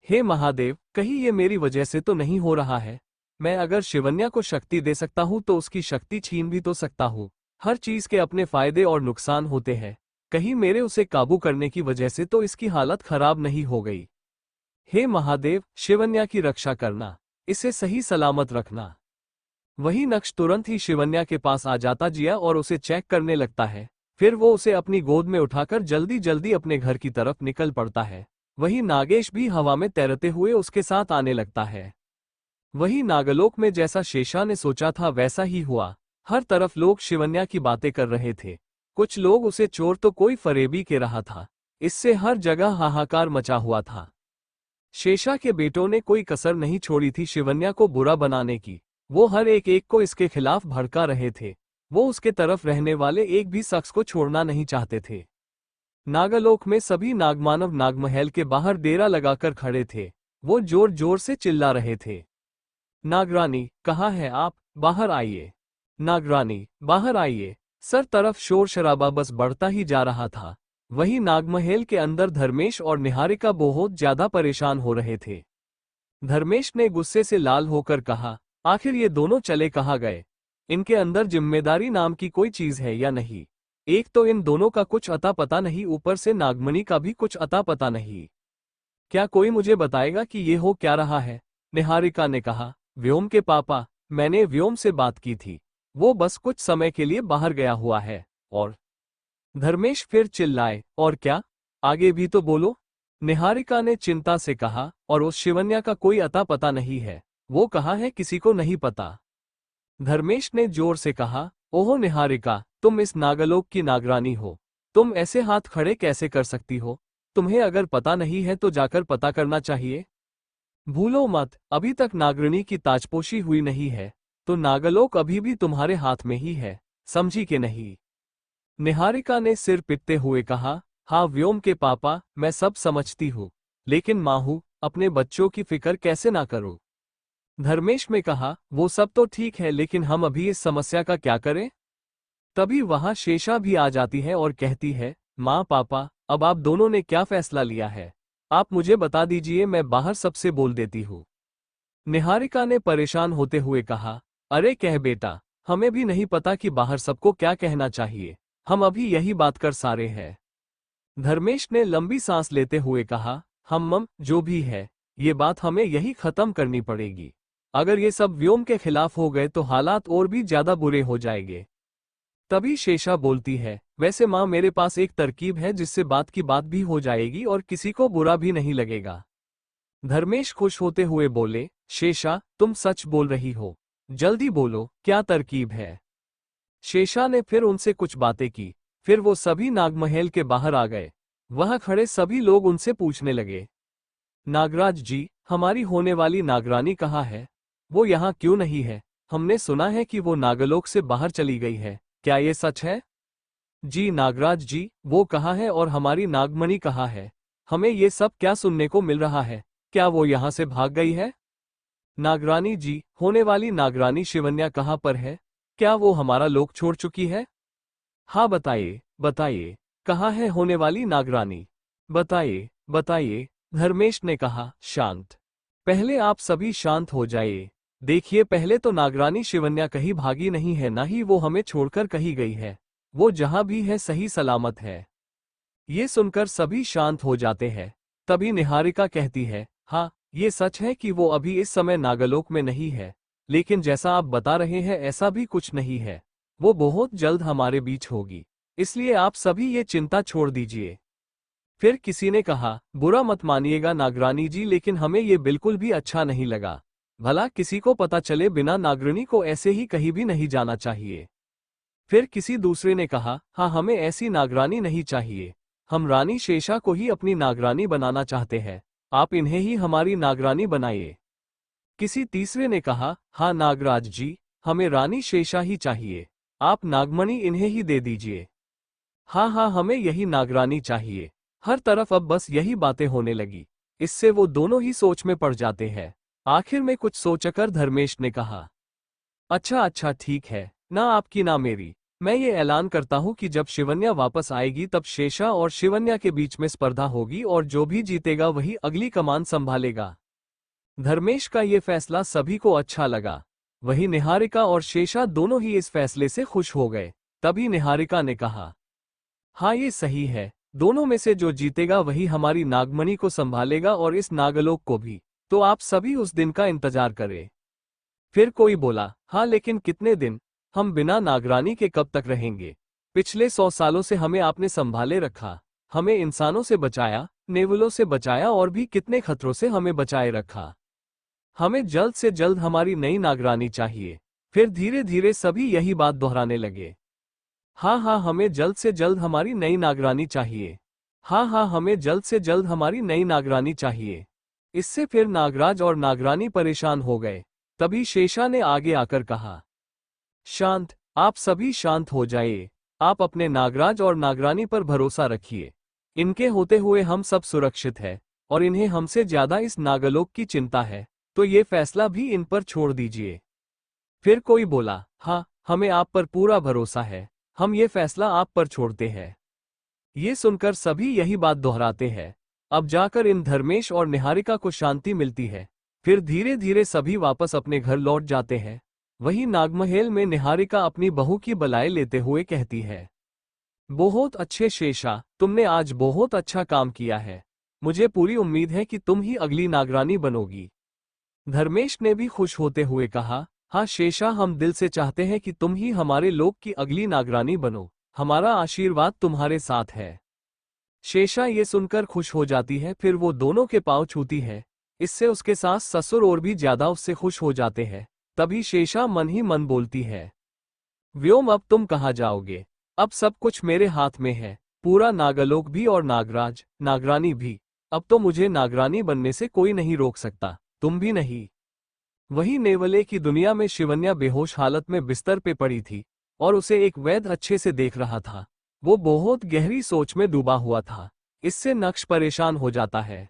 हे महादेव, कहीं ये मेरी वजह से तो नहीं हो रहा है? मैं अगर शिवन्या को शक्ति दे सकता हूँ तो उसकी शक्ति छीन भी तो सकता हूँ। हर चीज के अपने फायदे और नुकसान होते हैं। कहीं मेरे उसे काबू करने की वजह से तो इसकी हालत खराब नहीं हो गई। हे महादेव, शिवन्या की रक्षा करना, इसे सही सलामत रखना। वही नक्श तुरंत ही शिवन्या के पास आ जाता जिया और उसे चेक करने लगता है। फिर वो उसे अपनी गोद में उठाकर जल्दी जल्दी अपने घर की तरफ निकल पड़ता है। वही नागेश भी हवा में तैरते हुए उसके साथ आने लगता है। वही नागलोक में जैसा शेषा ने सोचा था वैसा ही हुआ। हर तरफ लोग शिवन्या की बातें कर रहे थे। कुछ लोग उसे चोर तो कोई फरेबी के रहा था। इससे हर जगह हाहाकार मचा हुआ था। शेषा के बेटों ने कोई कसर नहीं छोड़ी थी शिवन्या को बुरा बनाने की। वो हर एक को इसके खिलाफ भड़का रहे थे। वो उसके तरफ रहने वाले एक भी शख्स को छोड़ना नहीं चाहते थे। नागलोक में सभी नागमानव नागमहल के बाहर डेरा लगाकर खड़े थे। वो जोर जोर से चिल्ला रहे थे, नागरानी कहाँ है आप? बाहर आइए। नागरानी बाहर आइए। सर तरफ शोर शराबा बस बढ़ता ही जा रहा था। वहीं नागमहल के अंदर धर्मेश और निहारिका बहुत ज्यादा परेशान हो रहे थे। धर्मेश ने गुस्से से लाल होकर कहा, आखिर ये दोनों चले कहाँ गए? इनके अंदर जिम्मेदारी नाम की कोई चीज है या नहीं? एक तो इन दोनों का कुछ अता पता नहीं, ऊपर से नागमणि का भी कुछ अता पता नहीं। क्या कोई मुझे बताएगा कि ये हो क्या रहा है? निहारिका ने कहा, व्योम के पापा, मैंने व्योम से बात की थी। वो बस कुछ समय के लिए बाहर गया हुआ है। और धर्मेश फिर चिल्लाए, और क्या? आगे भी तो बोलो। निहारिका ने चिंता से कहा, और उस शिवन्या का कोई अता पता नहीं है। वो कहाँ है किसी को नहीं पता। धर्मेश ने जोर से कहा, ओहो निहारिका, तुम इस नागलोक की नागरानी हो। तुम ऐसे हाथ खड़े कैसे कर सकती हो? तुम्हें अगर पता नहीं है तो जाकर पता करना चाहिए। भूलो मत, अभी तक नागरानी की ताजपोशी हुई नहीं है, तो नागलोक अभी भी तुम्हारे हाथ में ही है, समझी कि नहीं? निहारिका ने सिर पिटते हुए कहा, हाँ व्योम के पापा, मैं सब समझती हूँ, लेकिन माँ हूँ, अपने बच्चों की फिक्र कैसे ना करूँ? धर्मेश में कहा, वो सब तो ठीक है लेकिन हम अभी इस समस्या का क्या करें? तभी वहां शेषा भी आ जाती है और कहती है, माँ पापा, अब आप दोनों ने क्या फैसला लिया है? आप मुझे बता दीजिए, मैं बाहर सबसे बोल देती हूँ। निहारिका ने परेशान होते हुए कहा, अरे कह बेटा, हमें भी नहीं पता कि बाहर सबको क्या कहना चाहिए। हम अभी यही बात कर सारे हैं। धर्मेश ने लंबी सांस लेते हुए कहा, हम जो भी है, ये बात हमें यही खत्म करनी पड़ेगी। अगर ये सब व्योम के खिलाफ हो गए तो हालात और भी ज्यादा बुरे हो जाएंगे। तभी शेषा बोलती है, वैसे माँ मेरे पास एक तरकीब है जिससे बात की बात भी हो जाएगी और किसी को बुरा भी नहीं लगेगा। धर्मेश खुश होते हुए बोले, शेषा तुम सच बोल रही हो, जल्दी बोलो क्या तरकीब है? शेषा ने फिर उनसे कुछ बातें की। फिर वो सभी नागमहल के बाहर आ गए। वहां खड़े सभी लोग उनसे पूछने लगे, नागराज जी, हमारी होने वाली नागरानी कहाँ है? वो यहाँ क्यों नहीं है? हमने सुना है कि वो नागलोक से बाहर चली गई है, क्या ये सच है? जी नागराज जी, वो कहाँ है और हमारी नागमणि कहाँ है? हमें ये सब क्या सुनने को मिल रहा है? क्या वो यहाँ से भाग गई है? नागरानी जी, होने वाली नागरानी शिवन्या कहाँ पर है? क्या वो हमारा लोक छोड़ चुकी है? हाँ बताइए, बताइए, कहाँ है होने वाली नागरानी? बताइए, बताइए, धर्मेश ने कहा। शांत। पहले आप सभी शांत हो जाइए। देखिए, पहले तो नागरानी शिवन्या कहीं भागी नहीं है, ना ही वो हमें छोड़कर कहीं गई है। वो जहां भी है सही सलामत है। ये सुनकर सभी शांत हो जाते हैं। तभी निहारिका कहती है, हाँ, ये सच है कि वो अभी इस समय नागलोक में नहीं है, लेकिन जैसा आप बता रहे हैं ऐसा भी कुछ नहीं है। वो बहुत जल्द हमारे बीच होगी, इसलिए आप सभी ये चिंता छोड़ दीजिए। फिर किसी ने कहा, बुरा मत मानिएगा नागरानी जी, लेकिन हमें ये बिल्कुल भी अच्छा नहीं लगा। भला किसी को पता चले बिना नागरानी को ऐसे ही कहीं भी नहीं जाना चाहिए। फिर किसी दूसरे ने कहा, हाँ, हमें ऐसी नागरानी नहीं चाहिए। हम रानी शेषा को ही अपनी नागरानी बनाना चाहते हैं। आप इन्हें ही हमारी नागरानी बनाइए। किसी तीसरे ने कहा, हाँ नागराज जी, हमें रानी शेषा ही चाहिए। आप नागमणि इन्हें ही दे दीजिए। हाँ हाँ, हमें यही नागरानी चाहिए। हर तरफ अब बस यही बातें होने लगी। इससे वो दोनों ही सोच में पड़ जाते हैं। आखिर में कुछ सोचकर धर्मेश ने कहा, अच्छा अच्छा, ठीक है, ना आपकी ना मेरी। मैं ये ऐलान करता हूँ कि जब शिवन्या वापस आएगी तब शेषा और शिवन्या के बीच में स्पर्धा होगी और जो भी जीतेगा वही अगली कमान संभालेगा। धर्मेश का ये फैसला सभी को अच्छा लगा। वही निहारिका और शेषा दोनों ही इस फैसले से खुश हो गए। तभी निहारिका ने कहा, हाँ ये सही है, दोनों में से जो जीतेगा वही हमारी नागमणि को संभालेगा और इस नागलोक को भी। तो आप सभी उस दिन का इंतजार करें। फिर कोई बोला, हाँ लेकिन कितने दिन? हम बिना नागरानी के कब तक रहेंगे? पिछले 100 सालों से हमें आपने संभाले रखा, हमें इंसानों से बचाया, नेवलों से बचाया और भी कितने खतरों से हमें बचाए रखा। हमें जल्द से जल्द हमारी नई नागरानी चाहिए। फिर धीरे धीरे सभी यही बात दोहराने लगे। हाँ हाँ, हमें जल्द से जल्द हमारी नई नागरानी चाहिए। हाँ हाँ, हमें जल्द से जल्द हमारी नई नागरानी चाहिए। इससे फिर नागराज और नागरानी परेशान हो गए। तभी शेषा ने आगे आकर कहा, शांत, आप सभी शांत हो जाइए। आप अपने नागराज और नागरानी पर भरोसा रखिए। इनके होते हुए हम सब सुरक्षित है और इन्हें हमसे ज्यादा इस नागलोक की चिंता है, तो ये फैसला भी इन पर छोड़ दीजिए। फिर कोई बोला, हाँ, हमें आप पर पूरा भरोसा है, हम ये फैसला आप पर छोड़ते हैं। ये सुनकर सभी यही बात दोहराते हैं। अब जाकर इन धर्मेश और निहारिका को शांति मिलती है। फिर धीरे धीरे सभी वापस अपने घर लौट जाते हैं। वहीं नागमहल में निहारिका अपनी बहू की बलाए लेते हुए कहती है, बहुत अच्छे शेषा, तुमने आज बहुत अच्छा काम किया है। मुझे पूरी उम्मीद है कि तुम ही अगली नागरानी बनोगी। धर्मेश ने भी खुश होते हुए कहा, हाँ शेषा, हम दिल से चाहते हैं कि तुम ही हमारे लोक की अगली नागरानी बनो। हमारा आशीर्वाद तुम्हारे साथ है। शेषा ये सुनकर खुश हो जाती है। फिर वो दोनों के पांव छूती है। इससे उसके सास ससुर और भी ज्यादा उससे खुश हो जाते हैं। तभी शेषा मन ही मन बोलती है, व्योम, अब तुम कहाँ जाओगे? अब सब कुछ मेरे हाथ में है, पूरा नागलोक भी और नागराज नागरानी भी। अब तो मुझे नागरानी बनने से कोई नहीं रोक सकता, तुम भी नहीं। वही नेवले की दुनिया में शिवन्या बेहोश हालत में बिस्तर पे पड़ी थी और उसे एक वैद्य अच्छे से देख रहा था। वो बहुत गहरी सोच में डूबा हुआ था। इससे नक्श परेशान हो जाता है।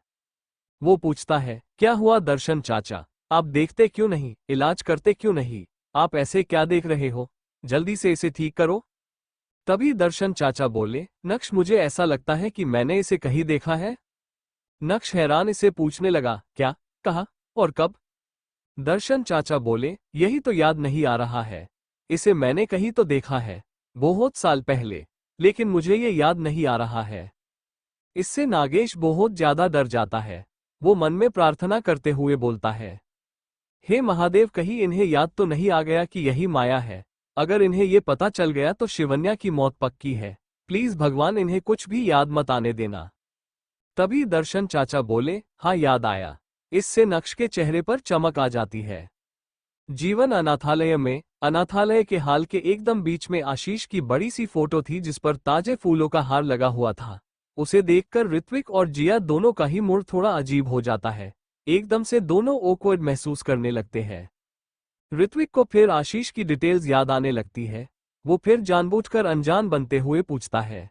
वो पूछता है, क्या हुआ दर्शन चाचा? आप देखते क्यों नहीं, इलाज करते क्यों नहीं? आप ऐसे क्या देख रहे हो? जल्दी से इसे ठीक करो। तभी दर्शन चाचा बोले, नक्श, मुझे ऐसा लगता है कि मैंने इसे कहीं देखा है। नक्श हैरान इसे पूछने लगा, क्या, कहा और कब? दर्शन चाचा बोले, यही तो याद नहीं आ रहा है। इसे मैंने कहीं तो देखा है, बहुत साल पहले, लेकिन मुझे ये याद नहीं आ रहा है। इससे नागेश बहुत ज्यादा डर जाता है। वो मन में प्रार्थना करते हुए बोलता है, हे महादेव, कहीं इन्हें याद तो नहीं आ गया कि यही माया है। अगर इन्हें ये पता चल गया तो शिवन्या की मौत पक्की है। प्लीज भगवान, इन्हें कुछ भी याद मत आने देना। तभी दर्शन चाचा बोले, हाँ याद आया। इससे नक्श के चेहरे पर चमक आ जाती है। जीवन अनाथालय में अनाथालय के हाल के एकदम बीच में आशीष की बड़ी सी फोटो थी जिस पर ताजे फूलों का हार लगा हुआ था। उसे देखकर ऋत्विक और जिया दोनों का ही मूड थोड़ा अजीब हो जाता है। एकदम से दोनों ऑकवर्ड महसूस करने लगते हैं। ऋत्विक को फिर आशीष की डिटेल्स याद आने लगती है। वो फिर जानबूझकर अनजान बनते हुए पूछता है,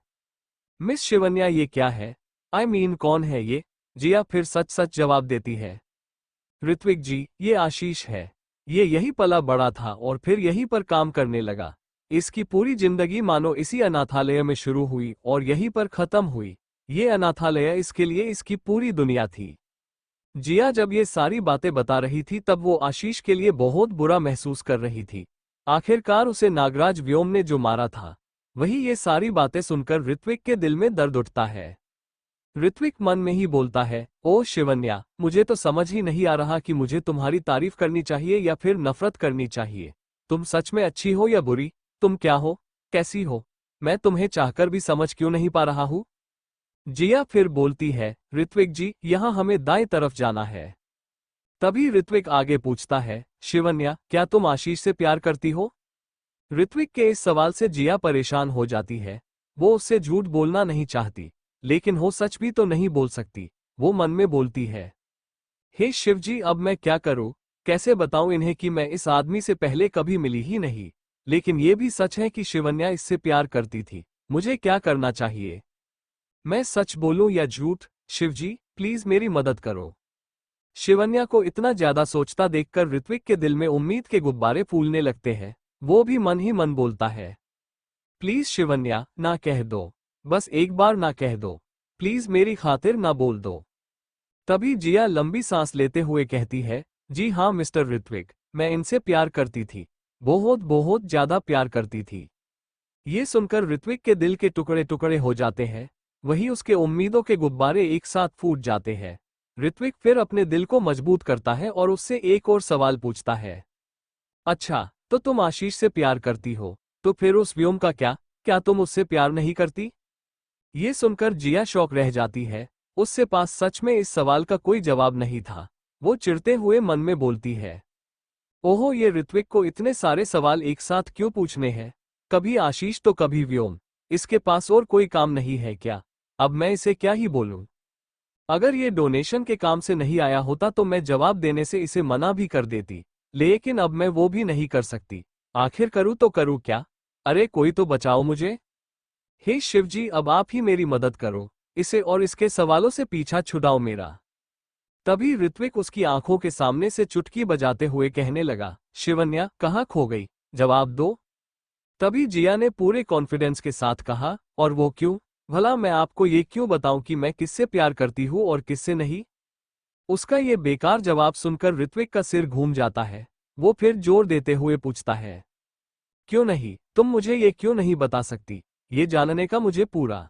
मिस शिवन्या ये क्या है? आई मीन कौन है ये? जिया फिर सच सच जवाब देती है, ऋत्विक जी ये आशीष है। ये यही पला बड़ा था और फिर यहीं पर काम करने लगा। इसकी पूरी जिंदगी मानो इसी अनाथालय में शुरू हुई और यहीं पर खत्म हुई। ये अनाथालय इसके लिए इसकी पूरी दुनिया थी। जिया जब ये सारी बातें बता रही थी तब वो आशीष के लिए बहुत बुरा महसूस कर रही थी। आखिरकार उसे नागराज व्योम ने जो मारा था, वही ये सारी बातें सुनकर ऋत्विक के दिल में दर्द उठता है। ऋत्विक मन में ही बोलता है, ओ शिवन्या, मुझे तो समझ ही नहीं आ रहा कि मुझे तुम्हारी तारीफ करनी चाहिए या फिर नफरत करनी चाहिए। तुम सच में अच्छी हो या बुरी? तुम क्या हो, कैसी हो? मैं तुम्हें चाहकर भी समझ क्यों नहीं पा रहा हूँ? जिया फिर बोलती है, ऋत्विक जी यहाँ हमें दाएं तरफ जाना है। तभी ऋत्विक आगे पूछता है, शिवन्या क्या तुम आशीष से प्यार करती हो? ऋत्विक के इस सवाल से जिया परेशान हो जाती है। वो उससे झूठ बोलना नहीं चाहती, लेकिन हो सच भी तो नहीं बोल सकती। वो मन में बोलती है, हे शिवजी अब मैं क्या करूं? कैसे बताऊं इन्हें कि मैं इस आदमी से पहले कभी मिली ही नहीं। लेकिन ये भी सच है कि शिवन्या इससे प्यार करती थी। मुझे क्या करना चाहिए? मैं सच बोलूं या झूठ? शिवजी प्लीज मेरी मदद करो। शिवन्या को इतना ज्यादा सोचता देखकर ऋत्विक के दिल में उम्मीद के गुब्बारे फूलने लगते हैं। वो भी मन ही मन बोलता है, प्लीज शिवन्या ना कह दो, बस एक बार ना कह दो, प्लीज मेरी खातिर ना बोल दो। तभी जिया लंबी सांस लेते हुए कहती है, जी हाँ मिस्टर ऋत्विक, मैं इनसे प्यार करती थी, बहुत बहुत ज्यादा प्यार करती थी। ये सुनकर ऋत्विक के दिल के टुकड़े टुकड़े हो जाते हैं। वही उसके उम्मीदों के गुब्बारे एक साथ फूट जाते हैं। ऋत्विक फिर अपने दिल को मजबूत करता है और उससे एक और सवाल पूछता है, अच्छा तो तुम आशीष से प्यार करती हो, तो फिर उस व्योम का क्या तुम उससे प्यार नहीं करती? ये सुनकर जिया शॉक रह जाती है। उसके पास सच में इस सवाल का कोई जवाब नहीं था। वो चिढ़ते हुए मन में बोलती है, ओहो ये ऋत्विक को इतने सारे सवाल एक साथ क्यों पूछने हैं? कभी आशीष तो कभी व्योम। इसके पास और कोई काम नहीं है क्या? अब मैं इसे क्या ही बोलूं? अगर ये डोनेशन के काम से नहीं आया होता तो मैं जवाब देने से इसे मना भी कर देती, लेकिन अब मैं वो भी नहीं कर सकती। आखिर करूँ तो करूँ क्या? अरे कोई तो बचाओ मुझे। हे शिवजी अब आप ही मेरी मदद करो, इसे और इसके सवालों से पीछा छुड़ाओ मेरा। तभी ऋत्विक उसकी आंखों के सामने से चुटकी बजाते हुए कहने लगा, शिवन्या कहाँ खो गई, जवाब दो। तभी जिया ने पूरे कॉन्फिडेंस के साथ कहा, और वो क्यों? भला मैं आपको ये क्यों बताऊं कि मैं किससे प्यार करती हूँ और किससे नहीं? उसका ये बेकार जवाब सुनकर ऋत्विक का सिर घूम जाता है। वो फिर जोर देते हुए पूछता है, क्यों नहीं? तुम मुझे ये क्यों नहीं बता सकती? ये जानने का मुझे पूरा।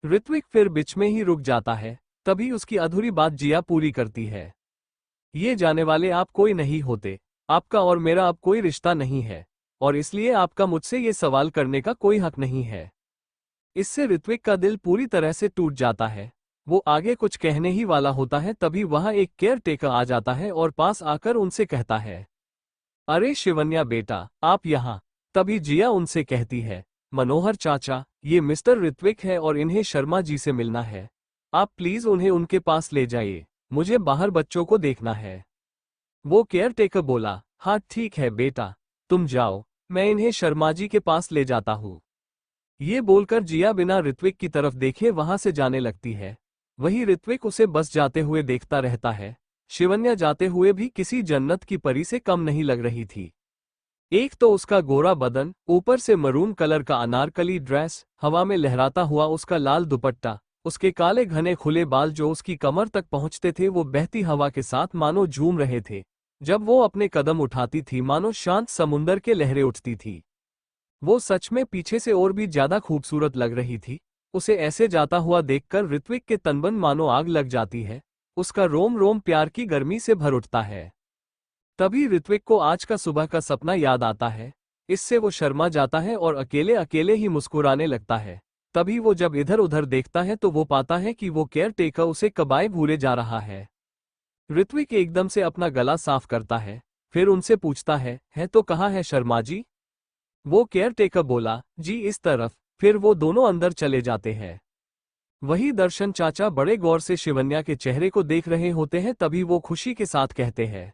ऋत्विक फिर बीच में ही रुक जाता है। तभी उसकी अधूरी बात जिया पूरी करती है, ये जाने वाले आप कोई नहीं होते। आपका और मेरा अब कोई रिश्ता नहीं है, और इसलिए आपका मुझसे ये सवाल करने का कोई हक नहीं है। इससे ऋत्विक का दिल पूरी तरह से टूट जाता है। वो आगे कुछ कहने ही वाला होता है तभी वहां एक केयर टेकर आ जाता है और पास आकर उनसे कहता है, अरे शिवन्या बेटा आप यहाँ। तभी जिया उनसे कहती है, मनोहर चाचा ये मिस्टर ऋत्विक है और इन्हें शर्मा जी से मिलना है। आप प्लीज उन्हें उनके पास ले जाइए, मुझे बाहर बच्चों को देखना है। वो केयर टेकर बोला, हाँ ठीक है बेटा, तुम जाओ, मैं इन्हें शर्मा जी के पास ले जाता हूँ। ये बोलकर जिया बिना ऋत्विक की तरफ देखे वहां से जाने लगती है। वही ऋत्विक उसे बस जाते हुए देखता रहता है। शिवन्या जाते हुए भी किसी जन्नत की परी से कम नहीं लग रही थी। एक तो उसका गोरा बदन, ऊपर से मरून कलर का अनारकली ड्रेस, हवा में लहराता हुआ उसका लाल दुपट्टा, उसके काले घने खुले बाल जो उसकी कमर तक पहुंचते थे वो बहती हवा के साथ मानो झूम रहे थे। जब वो अपने कदम उठाती थी मानो शांत समुंदर के लहरें उठती थी। वो सच में पीछे से और भी ज्यादा खूबसूरत लग रही थी। उसे ऐसे जाता हुआ देखकर ऋत्विक के तनबन मानो आग लग जाती है। उसका रोम रोम प्यार की गर्मी से भर उठता है। तभी ऋत्विक को आज का सुबह का सपना याद आता है। इससे वो शर्मा जाता है और अकेले अकेले ही मुस्कुराने लगता है। तभी वो जब इधर उधर देखता है तो वो पाता है कि वो केयर टेकर उसे कबाए भूले जा रहा है। ऋत्विक एकदम से अपना गला साफ करता है। फिर उनसे पूछता है तो कहाँ है शर्मा जी? वो केयर टेकर बोला, जी इस तरफ। फिर वो दोनों अंदर चले जाते हैं। वही दर्शन चाचा बड़े गौर से शिवन्या के चेहरे को देख रहे होते हैं, तभी वो खुशी के साथ कहते हैं,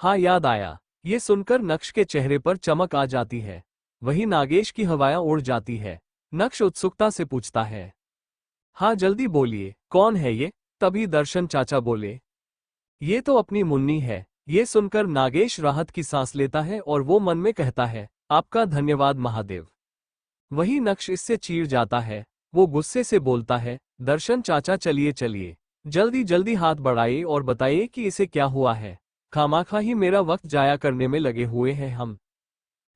हाँ याद आया। ये सुनकर नक्श के चेहरे पर चमक आ जाती है। वही नागेश की हवाएं उड़ जाती है। नक्श उत्सुकता से पूछता है, हाँ जल्दी बोलिए, कौन है ये? तभी दर्शन चाचा बोले, ये तो अपनी मुन्नी है। ये सुनकर नागेश राहत की सांस लेता है और वो मन में कहता है, आपका धन्यवाद महादेव। वही नक्श इससे चीर जाता है। वो गुस्से से बोलता है, दर्शन चाचा चलिए चलिए, जल्दी जल्दी हाथ बढ़ाइए और बताइए कि इसे क्या हुआ है। खामाखा ही मेरा वक्त जाया करने में लगे हुए हैं हम।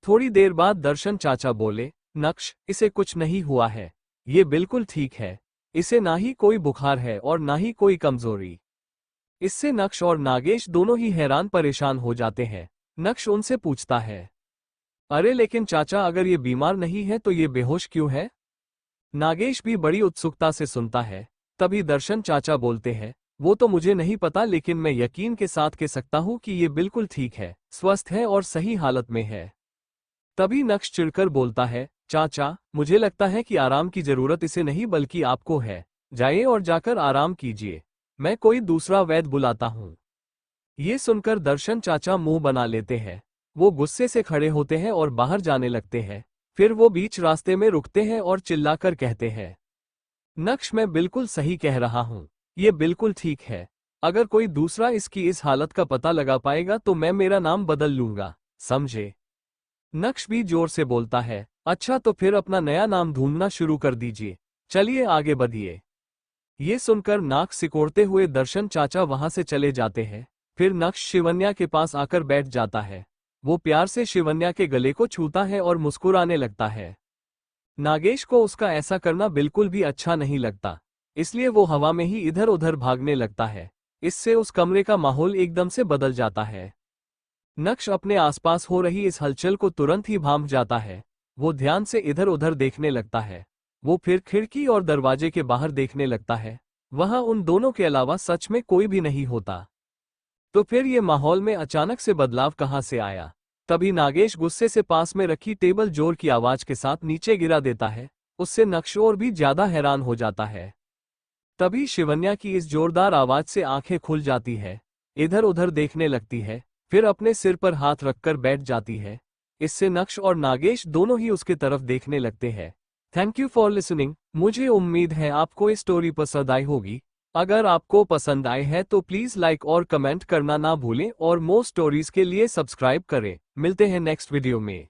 थोड़ी देर बाद दर्शन चाचा बोले, नक्श इसे कुछ नहीं हुआ है, ये बिल्कुल ठीक है। इसे ना ही कोई बुखार है और ना ही कोई कमजोरी। इससे नक्श और नागेश दोनों ही हैरान परेशान हो जाते हैं। नक्श उनसे पूछता है, अरे लेकिन चाचा अगर ये बीमार नहीं है तो ये बेहोश क्यों है? नागेश भी बड़ी उत्सुकता से सुनता है। तभी दर्शन चाचा बोलते हैं, वो तो मुझे नहीं पता, लेकिन मैं यकीन के साथ कह सकता हूँ कि ये बिल्कुल ठीक है, स्वस्थ है और सही हालत में है। तभी नक्श चिढ़कर बोलता है, चाचा मुझे लगता है कि आराम की जरूरत इसे नहीं बल्कि आपको है। जाइए और जाकर आराम कीजिए, मैं कोई दूसरा वैद्य बुलाता हूँ। ये सुनकर दर्शन चाचा मुंह बना लेते हैं। वो गुस्से से खड़े होते हैं और बाहर जाने लगते हैं। फिर वो बीच रास्ते में रुकते हैं और चिल्लाकर कहते हैं, नक्श मैं बिल्कुल सही कह रहा हूँ, ये बिल्कुल ठीक है। अगर कोई दूसरा इसकी इस हालत का पता लगा पाएगा तो मैं मेरा नाम बदल लूंगा, समझे? नक्श भी जोर से बोलता है, अच्छा तो फिर अपना नया नाम ढूंढना शुरू कर दीजिए, चलिए आगे बढ़िए। ये सुनकर नाक सिकोड़ते हुए दर्शन चाचा वहां से चले जाते हैं। फिर नक्श शिवन्या के पास आकर बैठ जाता है। वो प्यार से शिवन्या के गले को छूता है और मुस्कुराने लगता है। नागेश को उसका ऐसा करना बिल्कुल भी अच्छा नहीं लगता, इसलिए वो हवा में ही इधर उधर भागने लगता है। इससे उस कमरे का माहौल एकदम से बदल जाता है। नक्श अपने आसपास हो रही इस हलचल को तुरंत ही भांप जाता है। वो ध्यान से इधर उधर देखने लगता है। वो फिर खिड़की और दरवाजे के बाहर देखने लगता है। वहां उन दोनों के अलावा सच में कोई भी नहीं होता। तो फिर ये माहौल में अचानक से बदलाव कहां से आया? तभी नागेश गुस्से से पास में रखी टेबल जोर की आवाज के साथ नीचे गिरा देता है। उससे नक्श और भी ज्यादा हैरान हो जाता है। तभी शिवन्या की इस जोरदार आवाज से आंखें खुल जाती है, इधर उधर देखने लगती है, फिर अपने सिर पर हाथ रखकर बैठ जाती है। इससे नक्श और नागेश दोनों ही उसकी तरफ देखने लगते हैं। Thank you for listening. मुझे उम्मीद है आपको ये स्टोरी पसंद आई होगी। अगर आपको पसंद आए है तो प्लीज लाइक और कमेंट करना ना भूलें और मोर स्टोरीज के लिए सब्सक्राइब करें। मिलते हैं नेक्स्ट वीडियो में।